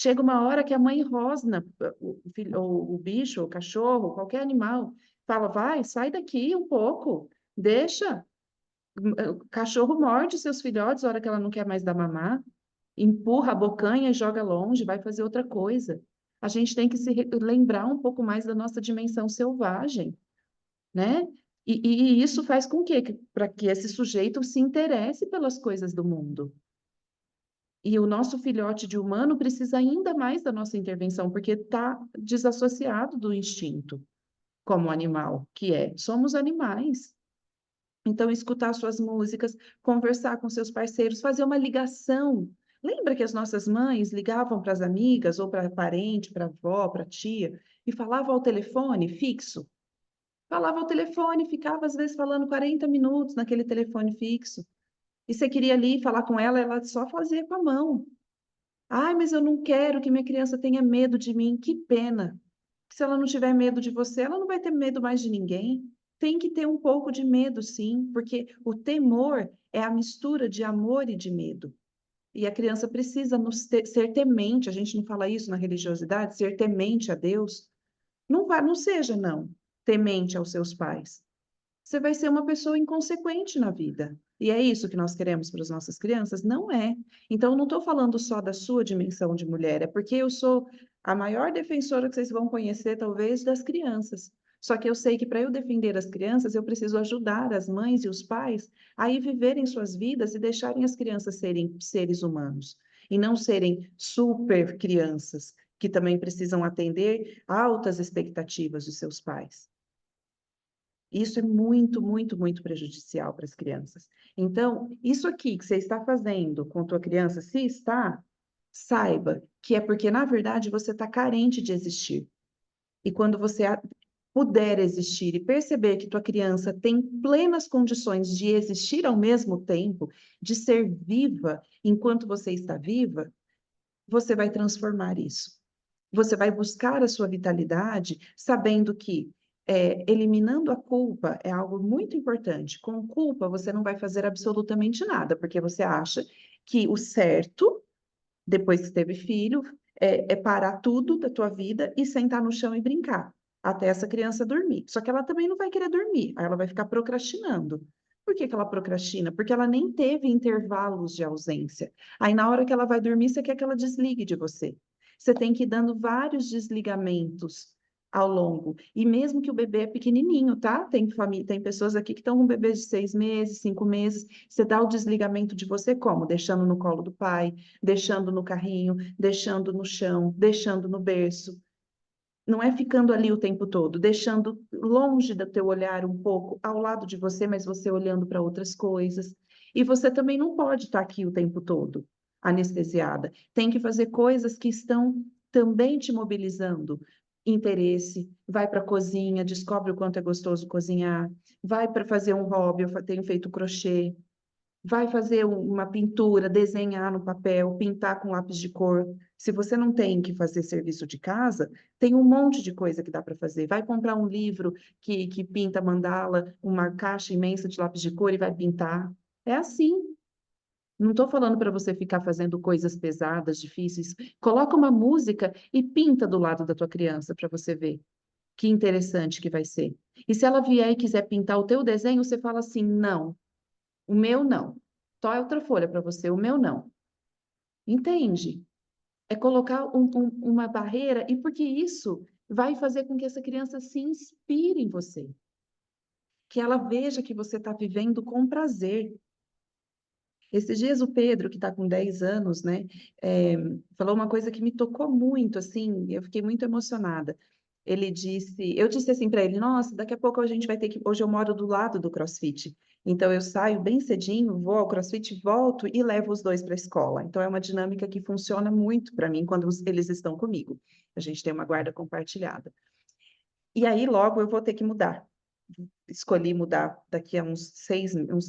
[SPEAKER 2] Chega uma hora que a mãe rosna o bicho, o cachorro, qualquer animal, fala, vai, sai daqui um pouco, deixa. O cachorro morde seus filhotes na hora que ela não quer mais dar mamar, empurra a bocanha e joga longe, vai fazer outra coisa. A gente tem que lembrar um pouco mais da nossa dimensão selvagem, né? E isso faz com para que esse sujeito se interesse pelas coisas do mundo. E o nosso filhote de humano precisa ainda mais da nossa intervenção, porque está desassociado do instinto como animal, que é. Somos animais. Então, escutar suas músicas, conversar com seus parceiros, fazer uma ligação. Lembra que as nossas mães ligavam para as amigas, ou para parente, para avó, para tia, e falavam ao telefone fixo? Falava ao telefone, ficava às vezes falando 40 minutos naquele telefone fixo. E você queria ali falar com ela, ela só fazia com a mão. Ai, mas eu não quero que minha criança tenha medo de mim. Que pena. Se ela não tiver medo de você, ela não vai ter medo mais de ninguém. Tem que ter um pouco de medo, sim, porque o temor é a mistura de amor e de medo. E a criança precisa ser temente, a gente não fala isso na religiosidade, ser temente a Deus. Não vai, não seja, não, temente aos seus pais. Você vai ser uma pessoa inconsequente na vida. E é isso que nós queremos para as nossas crianças? Não é. Então, eu não estou falando só da sua dimensão de mulher, é porque eu sou a maior defensora que vocês vão conhecer, talvez, das crianças. Só que eu sei que para eu defender as crianças, eu preciso ajudar as mães e os pais a ir viverem suas vidas e deixarem as crianças serem seres humanos. E não serem super crianças, que também precisam atender altas expectativas dos seus pais. Isso é muito, muito, muito prejudicial para as crianças. Então, isso aqui que você está fazendo com a tua criança, se está, saiba que é porque, na verdade, você está carente de existir. E quando você puder existir e perceber que tua criança tem plenas condições de existir ao mesmo tempo, de ser viva enquanto você está viva, você vai transformar isso. Você vai buscar a sua vitalidade sabendo que eliminando a culpa é algo muito importante. Com culpa, você não vai fazer absolutamente nada, porque você acha que o certo, depois que teve filho, é parar tudo da tua vida e sentar no chão e brincar, até essa criança dormir. Só que ela também não vai querer dormir, aí ela vai ficar procrastinando. Por que que ela procrastina? Porque ela nem teve intervalos de ausência. Aí, na hora que ela vai dormir, você quer que ela desligue de você. Você tem que ir dando vários desligamentos ao longo. E mesmo que o bebê é pequenininho, tá? Tem pessoas aqui que estão com bebês de 6 meses, 5 meses. Você dá o desligamento de você como? Deixando no colo do pai, deixando no carrinho, deixando no chão, deixando no berço. Não é ficando ali o tempo todo, deixando longe do teu olhar um pouco, ao lado de você, mas você olhando para outras coisas. E você também não pode estar aqui o tempo todo, anestesiada. Tem que fazer coisas que estão também te mobilizando. Interesse, vai para a cozinha, descobre o quanto é gostoso cozinhar, vai para fazer um hobby, eu tenho feito crochê, vai fazer uma pintura, desenhar no papel, pintar com lápis de cor. Se você não tem que fazer serviço de casa, tem um monte de coisa que dá para fazer. Vai comprar um livro que pinta mandala, uma caixa imensa de lápis de cor e vai pintar. É assim. Não estou falando para você ficar fazendo coisas pesadas, difíceis. Coloca uma música e pinta do lado da tua criança para você ver. Que interessante que vai ser. E se ela vier e quiser pintar o teu desenho, você fala assim: não, o meu não. Só é outra folha para você, o meu não. Entende? É colocar uma barreira, e porque isso vai fazer com que essa criança se inspire em você. Que ela veja que você está vivendo com prazer. Esses dias o Pedro, que está com 10 anos, né, falou uma coisa que me tocou muito, assim, eu fiquei muito emocionada. Eu disse assim para ele, nossa, daqui a pouco a gente vai ter que, hoje eu moro do lado do CrossFit, então eu saio bem cedinho, vou ao CrossFit, volto e levo os dois para a escola. Então é uma dinâmica que funciona muito para mim quando eles estão comigo. A gente tem uma guarda compartilhada. E aí logo eu vou ter que mudar. Escolhi mudar daqui a uns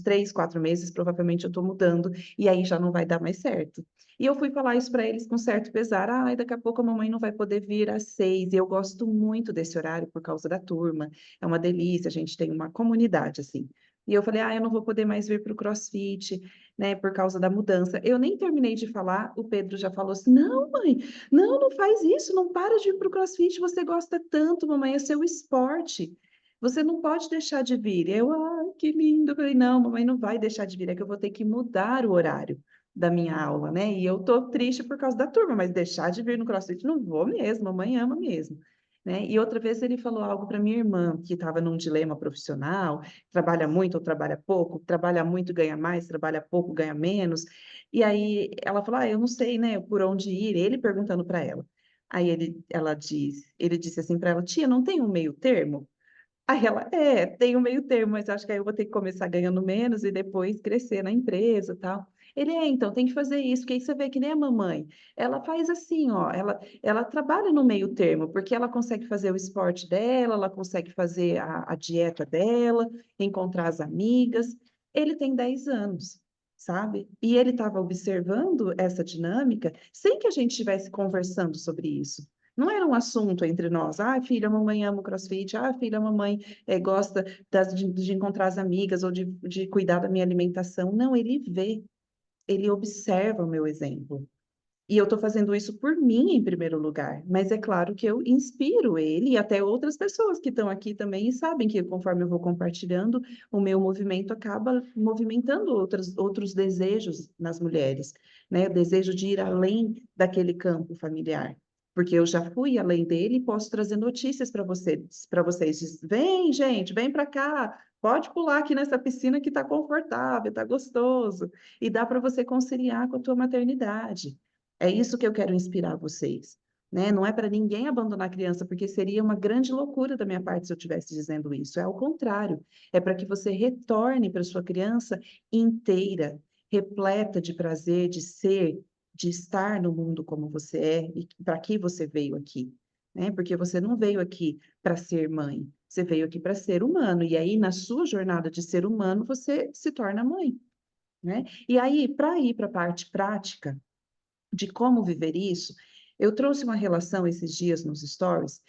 [SPEAKER 2] 3, 4 meses, provavelmente eu estou mudando, e aí já não vai dar mais certo. E eu fui falar isso para eles com certo pesar. Ai, daqui a pouco a mamãe não vai poder vir às 6. E eu gosto muito desse horário por causa da turma. É uma delícia, a gente tem uma comunidade, assim. E eu falei, eu não vou poder mais vir para o CrossFit, né, por causa da mudança. Eu nem terminei de falar, o Pedro já falou assim, não, mãe, não faz isso, não para de ir para o CrossFit, você gosta tanto, mamãe, é seu esporte. Você não pode deixar de vir. Eu, que lindo. Eu falei, não, mamãe não vai deixar de vir, é que eu vou ter que mudar o horário da minha aula, né? E eu tô triste por causa da turma, mas deixar de vir no CrossFit não vou mesmo, mamãe ama mesmo. Né? E outra vez ele falou algo para minha irmã, que estava num dilema profissional, trabalha muito ou trabalha pouco, trabalha muito, ganha mais, trabalha pouco, ganha menos. E aí ela falou, eu não sei, né, por onde ir, ele perguntando para ela. Aí ele disse assim para ela, tia, não tem um meio termo? Aí ela, tem um meio termo, mas acho que aí eu vou ter que começar ganhando menos e depois crescer na empresa e tal. Ele, então, tem que fazer isso, porque aí você vê que nem a mamãe. Ela faz assim, ó, ela trabalha no meio termo, porque ela consegue fazer o esporte dela, ela consegue fazer a dieta dela, encontrar as amigas. Ele tem 10 anos, sabe? E ele estava observando essa dinâmica sem que a gente estivesse conversando sobre isso. Não era um assunto entre nós. Filha, a mamãe ama o CrossFit. Filha, a mamãe gosta de encontrar as amigas ou de cuidar da minha alimentação. Não, ele vê, ele observa o meu exemplo. E eu estou fazendo isso por mim em primeiro lugar. Mas é claro que eu inspiro ele e até outras pessoas que estão aqui também e sabem que conforme eu vou compartilhando, o meu movimento acaba movimentando outros desejos nas mulheres, né? O desejo de ir além daquele campo familiar. Porque eu já fui além dele e posso trazer notícias para vocês. Vem, gente, vem para cá. Pode pular aqui nessa piscina que está confortável, está gostoso. E dá para você conciliar com a tua maternidade. É isso que eu quero inspirar vocês, né? Não é para ninguém abandonar a criança, porque seria uma grande loucura da minha parte se eu estivesse dizendo isso. É ao contrário, é para que você retorne para sua criança inteira, repleta de prazer, de ser, de estar no mundo como você é e para que você veio aqui, né? Porque você não veio aqui para ser mãe, você veio aqui para ser humano. E aí, na sua jornada de ser humano, você se torna mãe, né? E aí, para ir para a parte prática, de como viver isso, eu trouxe uma relação esses dias nos stories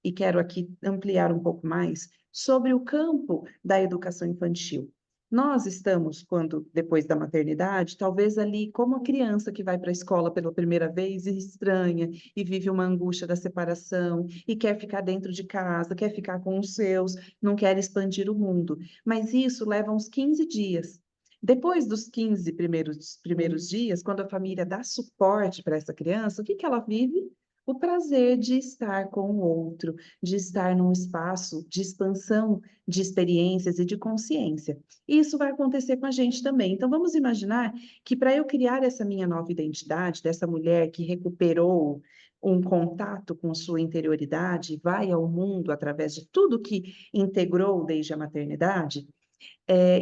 [SPEAKER 2] e quero aqui ampliar um pouco mais sobre o campo da educação infantil. Nós estamos, quando depois da maternidade, talvez ali como a criança que vai para a escola pela primeira vez e estranha e vive uma angústia da separação e quer ficar dentro de casa, quer ficar com os seus, não quer expandir o mundo. Mas isso leva uns 15 dias. Depois dos 15 primeiros dias, quando a família dá suporte para essa criança, o que que ela vive? O prazer de estar com o outro, de estar num espaço de expansão de experiências e de consciência. E isso vai acontecer com a gente também. Então, vamos imaginar que para eu criar essa minha nova identidade, dessa mulher que recuperou um contato com sua interioridade, vai ao mundo através de tudo que integrou desde a maternidade,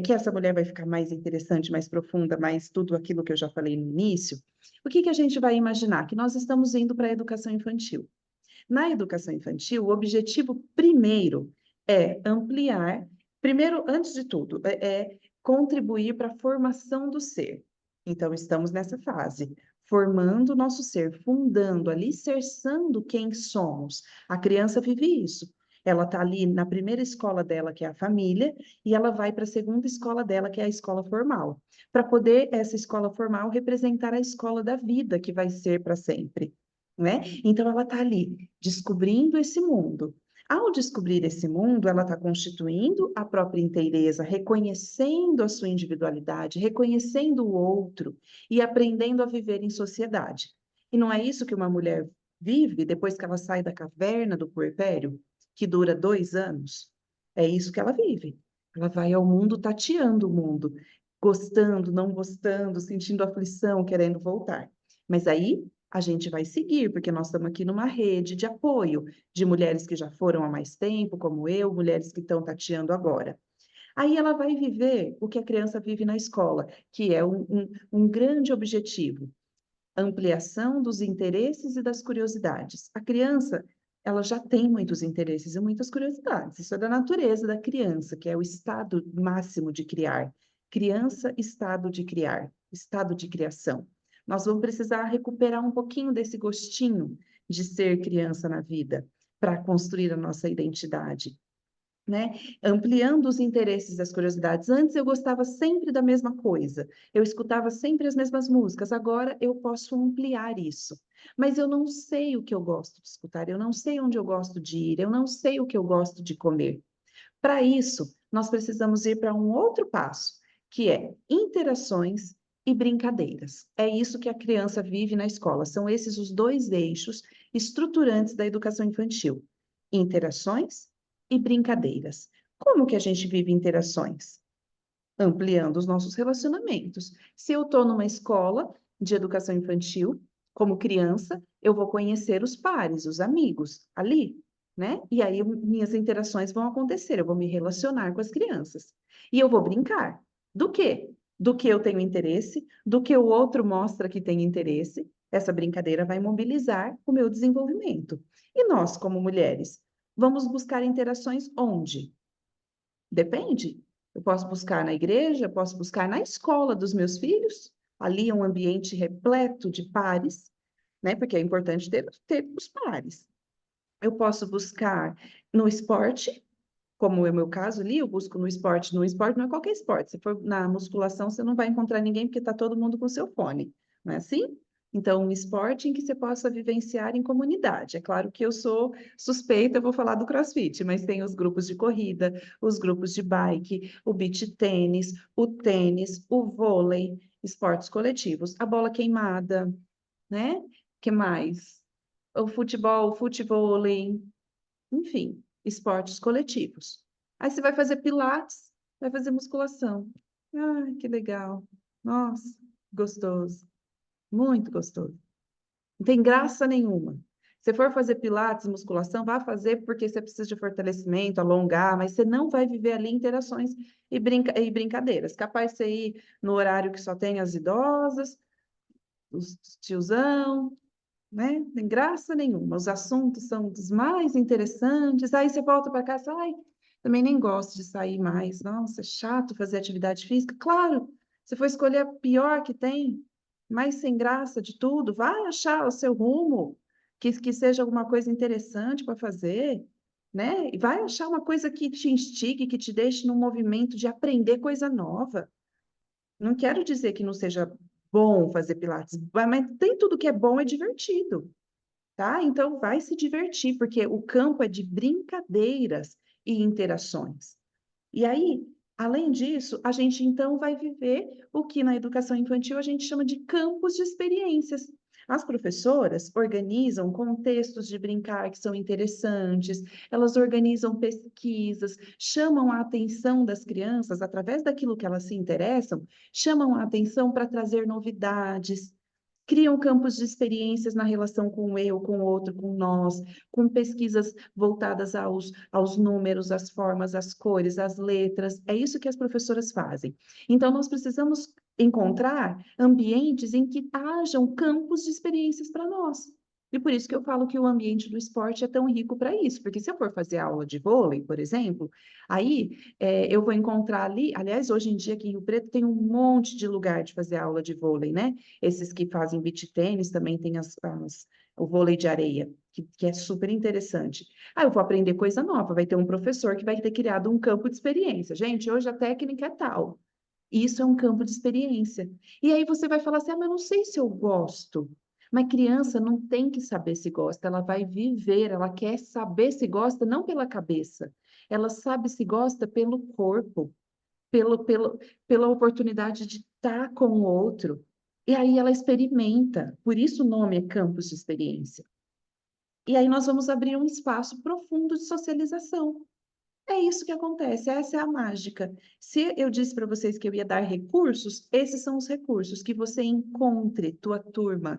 [SPEAKER 2] que essa mulher vai ficar mais interessante, mais profunda, mais tudo aquilo que eu já falei no início, o que que a gente vai imaginar? Que nós estamos indo para a educação infantil. Na educação infantil, o objetivo primeiro é ampliar, primeiro, antes de tudo, é contribuir para a formação do ser. Então, estamos nessa fase, formando o nosso ser, fundando, alicerçando quem somos. A criança vive isso. Ela está ali na primeira escola dela, que é a família, e ela vai para a segunda escola dela, que é a escola formal, para poder essa escola formal representar a escola da vida, que vai ser para sempre, né? Então, ela está ali descobrindo esse mundo. Ao descobrir esse mundo, ela está constituindo a própria inteireza, reconhecendo a sua individualidade, reconhecendo o outro e aprendendo a viver em sociedade. E não é isso que uma mulher vive depois que ela sai da caverna do puerpério, que dura 2 anos? É isso que ela vive. Ela vai ao mundo tateando o mundo, gostando, não gostando, sentindo aflição, querendo voltar. Mas aí a gente vai seguir, porque nós estamos aqui numa rede de apoio de mulheres que já foram há mais tempo, como eu, mulheres que estão tateando agora. Aí ela vai viver o que a criança vive na escola, que é um grande objetivo, ampliação dos interesses e das curiosidades. A criança, ela já tem muitos interesses e muitas curiosidades. Isso é da natureza da criança, que é o estado máximo de criar. Criança, estado de criar, estado de criação. Nós vamos precisar recuperar um pouquinho desse gostinho de ser criança na vida para construir a nossa identidade. né? Ampliando os interesses das curiosidades. Antes eu gostava sempre da mesma coisa, eu escutava sempre as mesmas músicas, agora eu posso ampliar isso. Mas eu não sei o que eu gosto de escutar, eu não sei onde eu gosto de ir, eu não sei o que eu gosto de comer. Para isso, nós precisamos ir para um outro passo, que é interações e brincadeiras. É isso que a criança vive na escola, são esses os dois eixos estruturantes da educação infantil: interações e brincadeiras. Como que a gente vive interações? Ampliando os nossos relacionamentos. Se eu estou numa escola de educação infantil, como criança, eu vou conhecer os pares, os amigos ali, né? E aí minhas interações vão acontecer, eu vou me relacionar com as crianças. E eu vou brincar. Do quê? Do que eu tenho interesse, do que o outro mostra que tem interesse. Essa brincadeira vai mobilizar o meu desenvolvimento. E nós, como mulheres, vamos buscar interações onde? Depende. Eu posso buscar na igreja, posso buscar na escola dos meus filhos. Ali é um ambiente repleto de pares, né? Porque é importante ter os pares. Eu posso buscar no esporte, como é o meu caso ali, eu busco no esporte. No esporte não é qualquer esporte. Se for na musculação, você não vai encontrar ninguém porque está todo mundo com seu fone. Não é assim? Então, um esporte em que você possa vivenciar em comunidade. É claro que eu sou suspeita, eu vou falar do CrossFit, mas tem os grupos de corrida, os grupos de bike, o beach tênis, o vôlei, esportes coletivos, a bola queimada, né? Que mais? O futebol, o futevôlei, enfim, esportes coletivos. Aí você vai fazer pilates, vai fazer musculação. Ai, que legal. Nossa, gostoso, muito gostoso. Não tem graça nenhuma. Se for fazer pilates, musculação, vá fazer porque você precisa de fortalecimento, alongar, mas você não vai viver ali interações e brincadeiras. Capaz de você ir no horário que só tem as idosas, os tiozão, né? Não tem graça nenhuma. Os assuntos são dos mais interessantes. Aí você volta para casa, ai, também nem gosto de sair mais. Nossa, é chato fazer atividade física. Claro, você foi escolher a pior que tem, mais sem graça de tudo. Vai achar o seu rumo, que seja alguma coisa interessante para fazer, né? E vai achar uma coisa que te instigue, que te deixe num movimento de aprender coisa nova. Não quero dizer que não seja bom fazer pilates, mas tem tudo que é bom é divertido, tá? Então vai se divertir, porque o campo é de brincadeiras e interações. E aí, além disso, a gente então vai viver o que na educação infantil a gente chama de campos de experiências. As professoras organizam contextos de brincar que são interessantes, elas organizam pesquisas, chamam a atenção das crianças através daquilo que elas se interessam, chamam a atenção para trazer novidades, criam campos de experiências na relação com o eu, com o outro, com nós, com pesquisas voltadas aos números, às formas, às cores, às letras. É isso que as professoras fazem. Então, nós precisamos encontrar ambientes em que hajam campos de experiências para nós. E por isso que eu falo que o ambiente do esporte é tão rico para isso, porque se eu for fazer aula de vôlei, por exemplo, aí eu vou encontrar ali, aliás, hoje em dia aqui em Rio Preto tem um monte de lugar de fazer aula de vôlei, né? Esses que fazem beach tênis também tem o vôlei de areia, que é super interessante. Ah, eu vou aprender coisa nova, vai ter um professor que vai ter criado um campo de experiência. Gente, hoje a técnica é tal. Isso é um campo de experiência. E aí você vai falar assim, ah, mas eu não sei se eu gosto. Mas criança não tem que saber se gosta, ela vai viver, ela quer saber se gosta, não pela cabeça. Ela sabe se gosta pelo corpo, pela oportunidade de estar com o outro. E aí ela experimenta, por isso o nome é campus de experiência. E aí nós vamos abrir um espaço profundo de socialização. É isso que acontece, essa é a mágica. Se eu disse para vocês que eu ia dar recursos, esses são os recursos, que você encontre tua turma,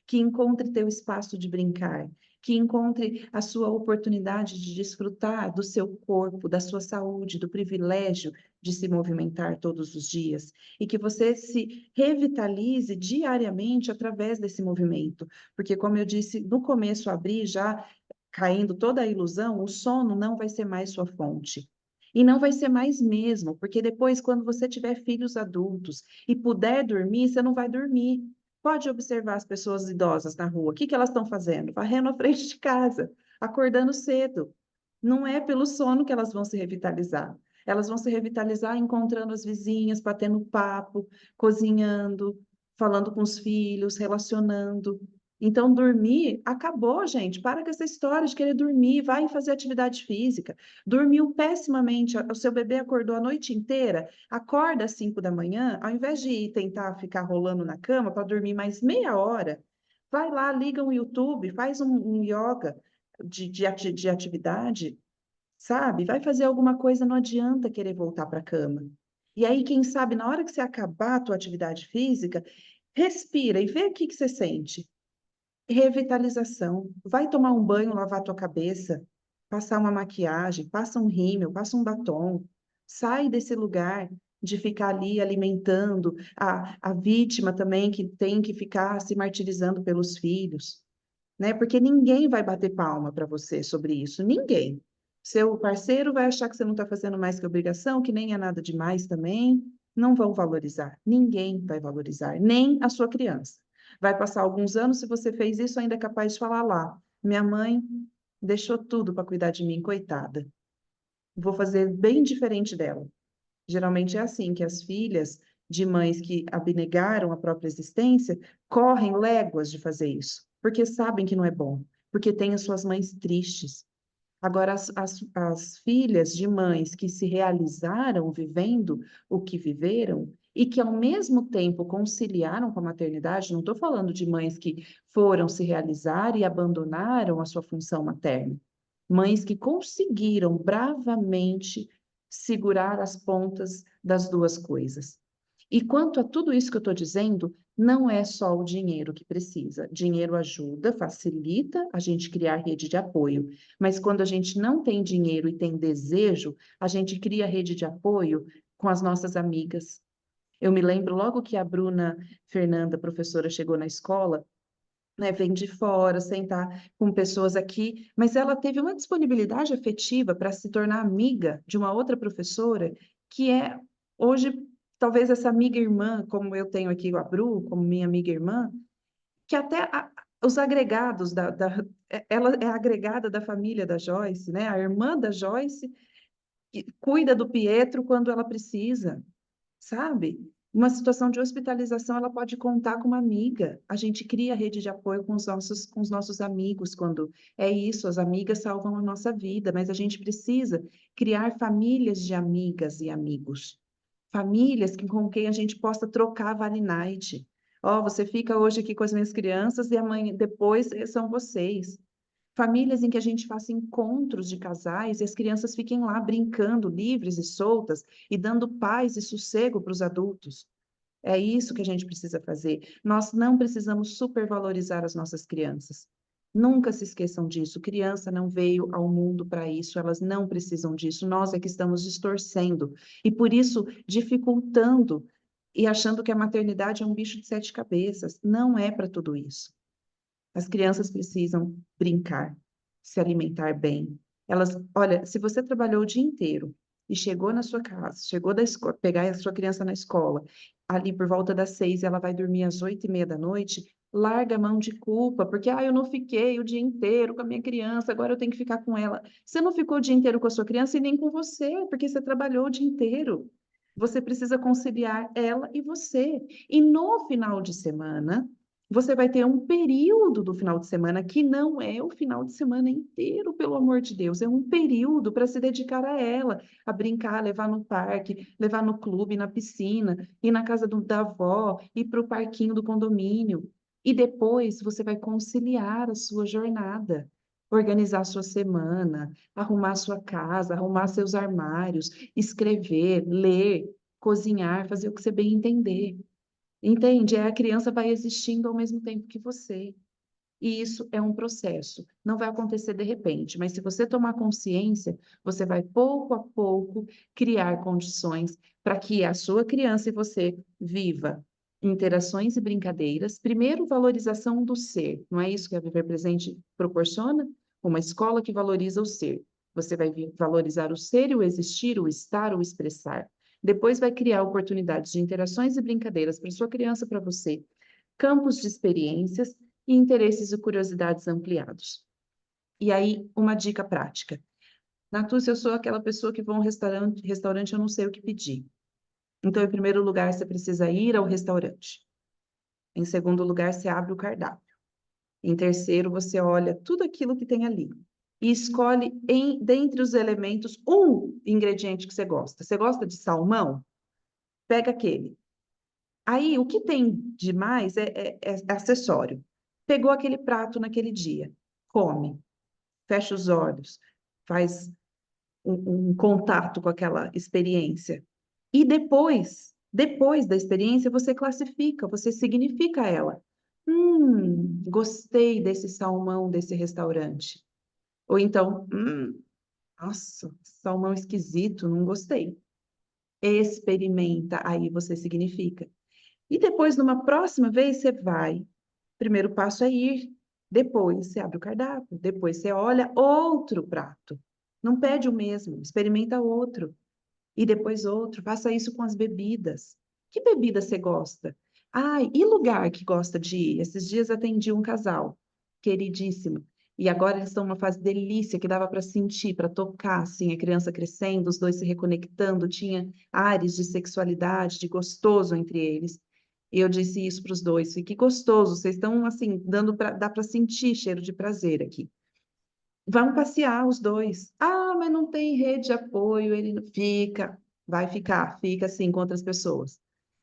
[SPEAKER 2] que encontre teu espaço de brincar, que encontre a sua oportunidade de desfrutar do seu corpo, da sua saúde, do privilégio de se movimentar todos os dias, e que você se revitalize diariamente através desse movimento, porque como eu disse no começo, abri já caindo toda a ilusão, o sono não vai ser mais sua fonte. E não vai ser mais mesmo, porque depois, quando você tiver filhos adultos e puder dormir, você não vai dormir. Pode observar as pessoas idosas na rua. O que que elas estão fazendo? Varrendo a frente de casa, acordando cedo. Não é pelo sono que elas vão se revitalizar. Elas vão se revitalizar encontrando as vizinhas, batendo papo, cozinhando, falando com os filhos, relacionando. Então, dormir acabou, gente. Para com essa história de querer dormir, vai fazer atividade física. Dormiu pessimamente, o seu bebê acordou a noite inteira, acorda às 5 da manhã, ao invés de tentar ficar rolando na cama para dormir mais meia hora, vai lá, liga um YouTube, faz um yoga de atividade, sabe? Vai fazer alguma coisa, não adianta querer voltar para a cama. E aí, quem sabe, na hora que você acabar a tua atividade física, respira e vê o que que você sente. Revitalização. Vai tomar um banho, lavar a tua cabeça, passar uma maquiagem, passa um rímel, passa um batom. Sai desse lugar de ficar ali alimentando a vítima também, que tem que ficar se martirizando pelos filhos, né? Porque ninguém vai bater palma para você sobre isso, ninguém. Seu parceiro vai achar que você não está fazendo mais que obrigação, que nem é nada demais também. Não vão valorizar, ninguém vai valorizar, nem a sua criança. Vai passar alguns anos, se você fez isso, ainda é capaz de falar lá: minha mãe deixou tudo para cuidar de mim, coitada. Vou fazer bem diferente dela. Geralmente é assim que as filhas de mães que abnegaram a própria existência correm léguas de fazer isso, porque sabem que não é bom, porque têm as suas mães tristes. Agora, as filhas de mães que se realizaram vivendo o que viveram e que, ao mesmo tempo, conciliaram com a maternidade, não estou falando de mães que foram se realizar e abandonaram a sua função materna. Mães que conseguiram bravamente segurar as pontas das duas coisas. E quanto a tudo isso que eu estou dizendo, não é só o dinheiro que precisa. Dinheiro ajuda, facilita a gente criar rede de apoio. Mas quando a gente não tem dinheiro e tem desejo, a gente cria rede de apoio com as nossas amigas. Eu me lembro logo que a Bruna Fernanda, professora, chegou na escola, né, vem de fora, sentar com pessoas aqui, mas ela teve uma disponibilidade afetiva para se tornar amiga de uma outra professora, que é hoje talvez essa amiga irmã, como eu tenho aqui a Bru, como minha amiga irmã, que até os agregados ela é agregada da família da Joyce, né? A irmã da Joyce que cuida do Pietro quando ela precisa, sabe? Uma situação de hospitalização, ela pode contar com uma amiga. A gente cria rede de apoio com os nossos amigos quando é isso, as amigas salvam a nossa vida, mas a gente precisa criar famílias de amigas e amigos. Famílias com quem a gente possa trocar Vale Night. Ó, você fica hoje aqui com as minhas crianças e amanhã depois são vocês. Famílias em que a gente faça encontros de casais e as crianças fiquem lá brincando, livres e soltas, e dando paz e sossego para os adultos. É isso que a gente precisa fazer. Nós não precisamos supervalorizar as nossas crianças. Nunca se esqueçam disso. Criança não veio ao mundo para isso, elas não precisam disso. Nós é que estamos distorcendo e, por isso, dificultando e achando que a maternidade é um bicho de sete cabeças. Não é para tudo isso. As crianças precisam brincar, se alimentar bem. Elas, olha, se você trabalhou o dia inteiro e chegou na sua casa, chegou da escola, pegar a sua criança na escola, ali por volta das 6, ela vai dormir às 8:30 da noite, larga a mão de culpa, porque eu não fiquei o dia inteiro com a minha criança, agora eu tenho que ficar com ela. Você não ficou o dia inteiro com a sua criança e nem com você, porque você trabalhou o dia inteiro. Você precisa conciliar ela e você. E no final de semana, você vai ter um período do final de semana que não é o final de semana inteiro, pelo amor de Deus, é um período para se dedicar a ela, a brincar, levar no parque, levar no clube, na piscina, ir na casa da avó, ir para o parquinho do condomínio. E depois você vai conciliar a sua jornada, organizar a sua semana, arrumar a sua casa, arrumar seus armários, escrever, ler, cozinhar, fazer o que você bem entender. Entende? A criança vai existindo ao mesmo tempo que você. E isso é um processo. Não vai acontecer de repente, mas se você tomar consciência, você vai pouco a pouco criar condições para que a sua criança e você viva interações e brincadeiras. Primeiro, valorização do ser. Não é isso que a Viver Presente proporciona? Uma escola que valoriza o ser. Você vai valorizar o ser e o existir, o estar, o expressar. Depois vai criar oportunidades de interações e brincadeiras para sua criança, para você. Campos de experiências e interesses e curiosidades ampliados. E aí, uma dica prática. Natúcia, eu sou aquela pessoa que vai a um restaurante, eu não sei o que pedir. Então, em primeiro lugar, você precisa ir ao restaurante. Em segundo lugar, você abre o cardápio. Em terceiro, você olha tudo aquilo que tem ali. E escolhe, dentre os elementos, um ingrediente que você gosta. Você gosta de salmão? Pega aquele. Aí, o que tem de mais é acessório. Pegou aquele prato naquele dia, come, fecha os olhos, faz um contato com aquela experiência. E depois da experiência, você classifica, você significa ela. Gostei desse salmão desse restaurante. Ou então, nossa, salmão esquisito, não gostei. Experimenta, aí você significa. E depois, numa próxima vez, você vai. Primeiro passo é ir. Depois você abre o cardápio. Depois você olha outro prato. Não pede o mesmo, experimenta outro. E depois outro. Faça isso com as bebidas. Que bebida você gosta? Ai, e lugar que gosta de ir? Esses dias atendi um casal, queridíssimo. E agora eles estão numa fase delícia que dava para sentir, para tocar, assim, a criança crescendo, os dois se reconectando, tinha ares de sexualidade, de gostoso entre eles. E eu disse isso para os dois, que gostoso, vocês estão assim, dá para sentir cheiro de prazer aqui. Vamos passear os dois. Ah, mas não tem rede de apoio, ele não fica, fica assim com outras pessoas.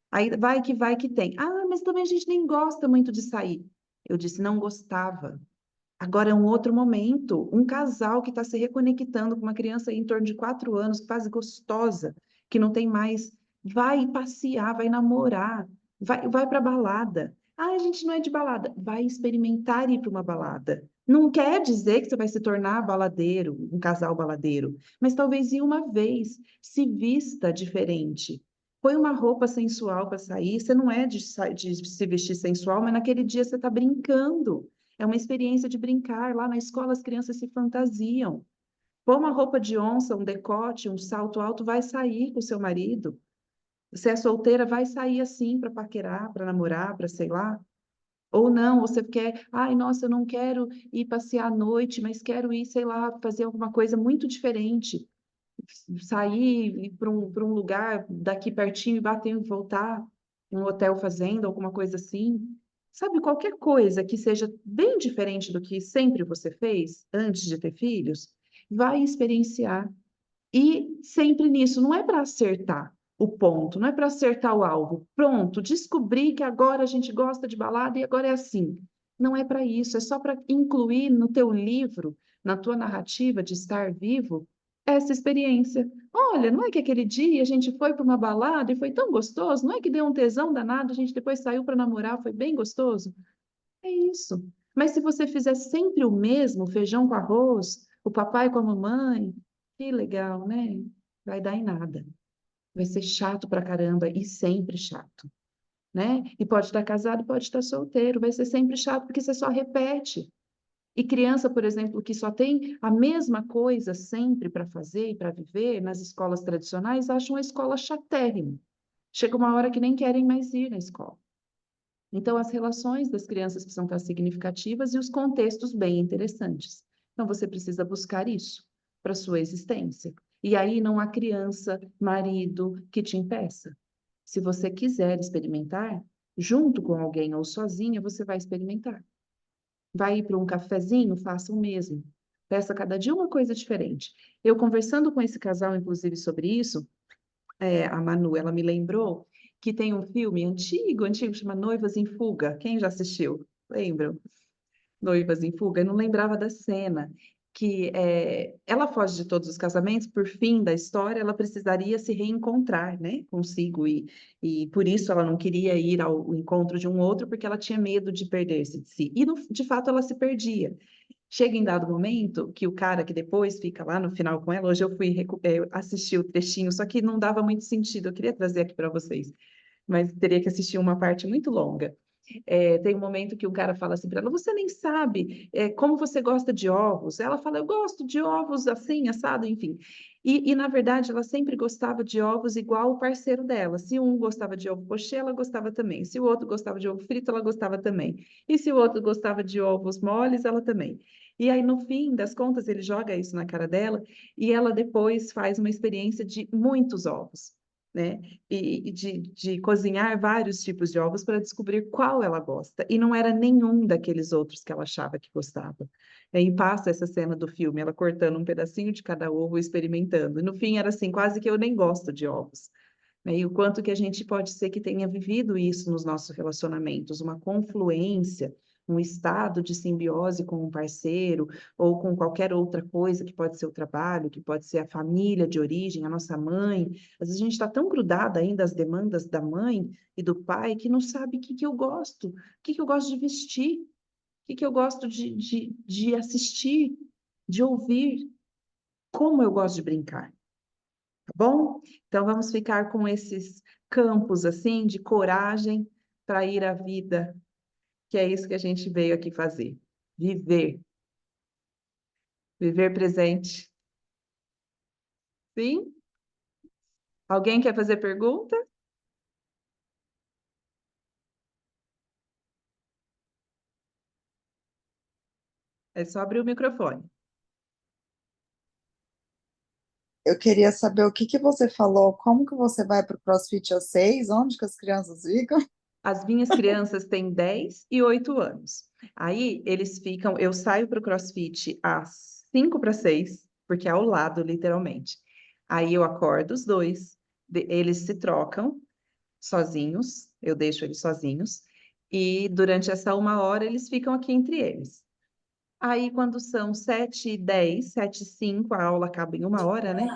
[SPEAKER 2] Aí vai que tem. Ah, mas também a gente nem gosta muito de sair. Eu disse, não gostava. Agora é um outro momento. Um casal que está se reconectando com uma criança aí em torno de 4 anos, quase gostosa, que não tem mais. Vai passear, vai namorar, vai para balada. Ah, a gente não é de balada. Vai experimentar ir para uma balada. Não quer dizer que você vai se tornar baladeiro, um casal baladeiro, mas talvez ir uma vez, se vista diferente. Põe uma roupa sensual para sair. Você não é de se vestir sensual, mas naquele dia você está brincando. É uma experiência de brincar. Lá na escola as crianças se fantasiam. Põe uma roupa de onça, um decote, um salto alto, vai sair com o seu marido. Se é solteira, vai sair assim para paquerar, para namorar, para sei lá. Ou não, você quer, ai, nossa, eu não quero ir passear à noite, mas quero ir, sei lá, fazer alguma coisa muito diferente. Sair para um lugar daqui pertinho e bater e voltar, um hotel fazenda, alguma coisa assim. Sabe, qualquer coisa que seja bem diferente do que sempre você fez antes de ter filhos, vai experienciar. E sempre nisso, não é para acertar o ponto, não é para acertar o alvo. Pronto, descobri que agora a gente gosta de balada e agora é assim. Não é para isso, é só para incluir no teu livro, na tua narrativa de estar vivo, essa experiência. Olha, não é que aquele dia a gente foi para uma balada e foi tão gostoso, não é que deu um tesão danado, a gente depois saiu para namorar, foi bem gostoso? É isso. Mas se você fizer sempre o mesmo, feijão com arroz, o papai com a mamãe, que legal, né? Vai dar em nada. Vai ser chato pra caramba e sempre chato, né? E pode estar casado, pode estar solteiro, vai ser sempre chato porque você só repete. E criança, por exemplo, que só tem a mesma coisa sempre para fazer e para viver nas escolas tradicionais, acham a escola chatérrima. Chega uma hora que nem querem mais ir na escola. Então, as relações das crianças precisam estar significativas e os contextos bem interessantes. Então, você precisa buscar isso para a sua existência. E aí não há criança, marido que te impeça. Se você quiser experimentar, junto com alguém ou sozinha, você vai experimentar. Vai ir para um cafezinho, faça o mesmo. Peça cada dia uma coisa diferente. Eu conversando com esse casal, inclusive, sobre isso, a Manu, ela me lembrou que tem um filme antigo, antigo, chama Noivas em Fuga. Quem já assistiu? Lembram? Noivas em Fuga. Eu não lembrava da cena que ela foge de todos os casamentos, por fim da história, ela precisaria se reencontrar, né, consigo, e por isso ela não queria ir ao encontro de um outro, porque ela tinha medo de perder-se de si. E, de fato, ela se perdia. Chega em dado momento que o cara que depois fica lá no final com ela, hoje eu fui assistir o trechinho, só que não dava muito sentido, eu queria trazer aqui para vocês, mas teria que assistir uma parte muito longa. Tem um momento que o cara fala assim para ela, você nem sabe como você gosta de ovos. Ela fala, eu gosto de ovos assim, assado, enfim. Na verdade, ela sempre gostava de ovos igual o parceiro dela. Se um gostava de ovo pochê, ela gostava também. Se o outro gostava de ovo frito, ela gostava também. E se o outro gostava de ovos moles, ela também. E aí, no fim das contas, ele joga isso na cara dela e ela depois faz uma experiência de muitos ovos, né? E de cozinhar vários tipos de ovos para descobrir qual ela gosta. E não era nenhum daqueles outros que ela achava que gostava. E aí passa essa cena do filme, ela cortando um pedacinho de cada ovo e experimentando. E no fim era assim, quase que eu nem gosto de ovos, né? E o quanto que a gente pode ser que tenha vivido isso nos nossos relacionamentos, uma confluência, um estado de simbiose com um parceiro ou com qualquer outra coisa, que pode ser o trabalho, que pode ser a família de origem, a nossa mãe. Às vezes a gente está tão grudada ainda às demandas da mãe e do pai que não sabe o que que eu gosto, o que que eu gosto de vestir, o que que eu gosto de assistir, de ouvir, como eu gosto de brincar. Tá bom? Então vamos ficar com esses campos assim de coragem para ir à vida, que é isso que a gente veio aqui fazer. Viver, viver presente. Sim? Alguém quer fazer pergunta? É só abrir o microfone.
[SPEAKER 1] Eu queria saber o que que você falou, como que você vai para o CrossFit às 6, onde que as crianças ficam?
[SPEAKER 2] As minhas crianças têm 10 e 8 anos. Aí eles ficam, eu saio para o CrossFit às 5 para 6, porque é ao lado, literalmente. Aí eu acordo os dois, eles se trocam sozinhos, eu deixo eles sozinhos, e durante essa 1 hora eles ficam aqui entre eles. Aí, quando são 7h10, 7h05, a aula acaba em 1 hora, né?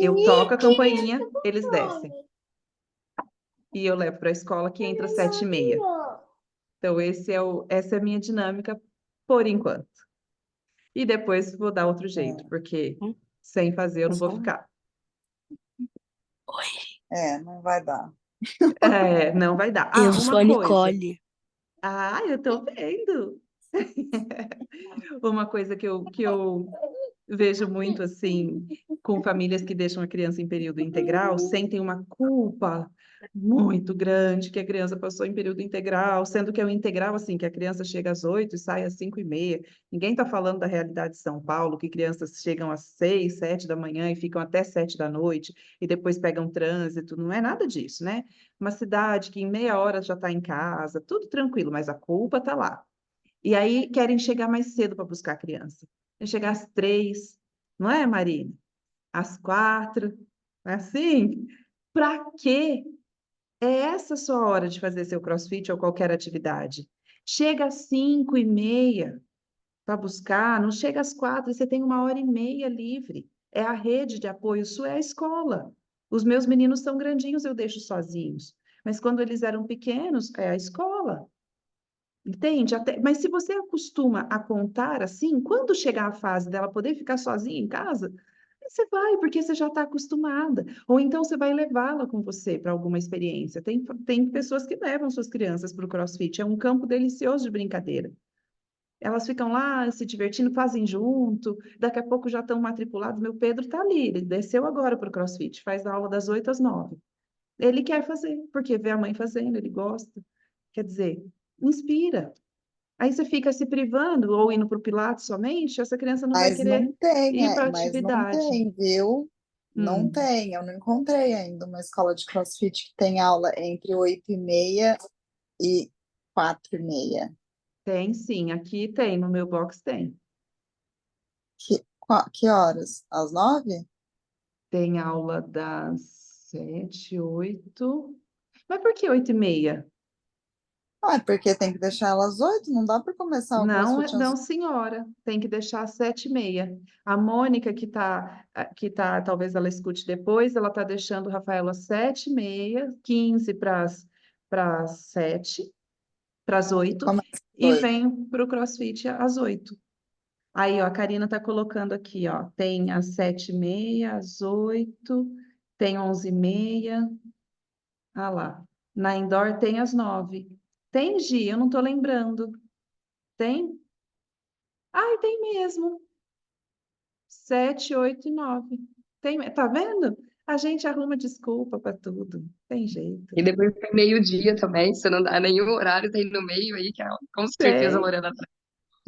[SPEAKER 2] Eu toco a campainha, eles descem. E eu levo para a escola que entra às 7h30. Então, essa é a minha dinâmica por enquanto. E depois vou dar outro jeito, porque sem fazer eu não vou ficar.
[SPEAKER 1] Não vai dar.
[SPEAKER 2] É, não vai dar.
[SPEAKER 3] Eu
[SPEAKER 2] Ah,
[SPEAKER 3] sou a
[SPEAKER 2] uma coisa.
[SPEAKER 3] Nicole.
[SPEAKER 2] Ah, eu tô vendo. Uma coisa que eu vejo muito assim, com famílias que deixam a criança em período integral, sentem uma culpa muito grande que a criança passou em período integral, sendo que é o integral assim, que a criança chega às 8 e sai às 5h30. Ninguém está falando da realidade de São Paulo, que crianças chegam às 6, 7 da manhã e ficam até 7 da noite e depois pegam trânsito, não é nada disso, né? Uma cidade que em meia hora já está em casa, tudo tranquilo, mas a culpa está lá. E aí querem chegar mais cedo para buscar a criança. Querem chegar às 3, não é, Marina? Às 4, assim? Para quê? É essa a sua hora de fazer seu CrossFit ou qualquer atividade. Chega às 5h30 para buscar, não chega às 4, você tem 1h30 livre. É a rede de apoio, isso é a escola. Os meus meninos são grandinhos, eu deixo sozinhos. Mas quando eles eram pequenos, é a escola. Entende? Mas se você acostuma a contar assim, quando chegar a fase dela poder ficar sozinha em casa, você vai, porque você já está acostumada. Ou então você vai levá-la com você para alguma experiência. Tem pessoas que levam suas crianças para o CrossFit, é um campo delicioso de brincadeira. Elas ficam lá se divertindo, fazem junto, daqui a pouco já estão matriculados. Meu Pedro está ali, ele desceu agora para o CrossFit, faz a aula das 8 às 9. Ele quer fazer, porque vê a mãe fazendo, ele gosta. Quer dizer, inspira. Aí você fica se privando ou indo para o Pilates somente, essa criança não vai querer ir para a
[SPEAKER 1] Mas não
[SPEAKER 2] atividade.
[SPEAKER 1] tem, viu? Não
[SPEAKER 2] Hum,
[SPEAKER 1] tem, eu não encontrei ainda uma escola de CrossFit que tem aula entre 8h30 e 4h30.
[SPEAKER 2] tem sim, aqui tem, no meu box tem.
[SPEAKER 1] Que horas? Às 9?
[SPEAKER 2] Tem aula das 7, 8. Mas por que 8h30?
[SPEAKER 1] Ah, é porque tem que deixar elas às 8, não dá para começar o
[SPEAKER 2] Não,
[SPEAKER 1] CrossFit
[SPEAKER 2] não,
[SPEAKER 1] às
[SPEAKER 2] senhora, tem que deixar às 7h30. A Mônica, que tá, talvez ela escute depois, ela está deixando o Rafael às 7h30, 15 para as 7, para as 8,
[SPEAKER 1] Começa às
[SPEAKER 2] e
[SPEAKER 1] 8.
[SPEAKER 2] vem para o CrossFit às 8. Aí, ó, a Karina está colocando aqui, ó, tem às 7h30, às 8, tem 11h30, ah lá. Na indoor tem às 9. Tem, Gi? Eu não estou lembrando. Tem? Ai, tem mesmo. 7, 8 e 9. Tá vendo? A gente arruma desculpa para tudo. Tem jeito.
[SPEAKER 3] E depois tem meio-dia também, se não dá nenhum horário, tem no meio aí, que com certeza a
[SPEAKER 2] Tem.
[SPEAKER 3] Lorena tá.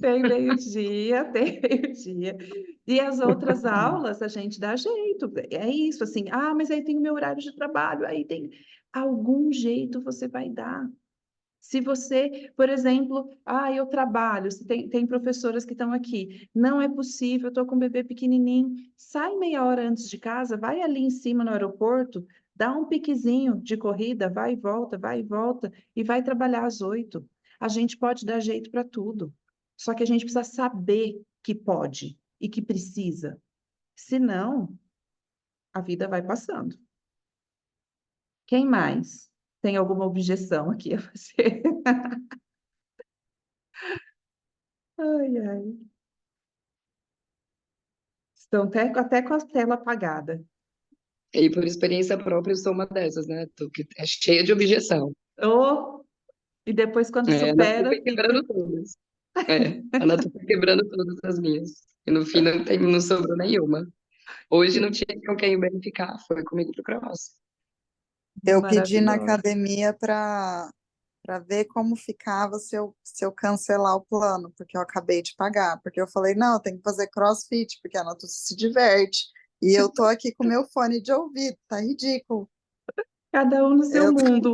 [SPEAKER 2] Tem meio-dia, tem meio-dia. E as outras aulas a gente dá jeito. É isso, assim, mas aí tem o meu horário de trabalho, aí tem. Algum jeito você vai dar. Se você, por exemplo, eu trabalho, se tem professoras que estão aqui, não é possível, eu estou com um bebê pequenininho, sai meia hora antes de casa, vai ali em cima no aeroporto, dá um piquezinho de corrida, vai e volta, e vai trabalhar às 8. A gente pode dar jeito para tudo, só que a gente precisa saber que pode e que precisa, senão a vida vai passando. Quem mais tem alguma objeção aqui a fazer? Ai, ai. Estão até com a tela apagada.
[SPEAKER 3] E por experiência própria, eu sou uma dessas, né? Que é cheia de objeção.
[SPEAKER 2] Oh, e depois, quando
[SPEAKER 3] A Nathalie
[SPEAKER 2] supera,
[SPEAKER 3] foi
[SPEAKER 2] fica.
[SPEAKER 3] quebrando todas. A Nathalie foi quebrando todas as minhas. E no fim não sobrou nenhuma. Hoje não tinha com quem verificar, foi comigo pro cross.
[SPEAKER 1] Eu pedi na
[SPEAKER 2] Maravilhosa.
[SPEAKER 1] academia para ver como ficava se eu cancelar o plano, porque eu acabei de pagar. Porque eu falei, não, tem que fazer CrossFit, porque a Natuza se diverte. E eu tô aqui com meu fone de ouvido, tá ridículo.
[SPEAKER 2] Cada um no seu
[SPEAKER 1] Eu
[SPEAKER 2] mundo.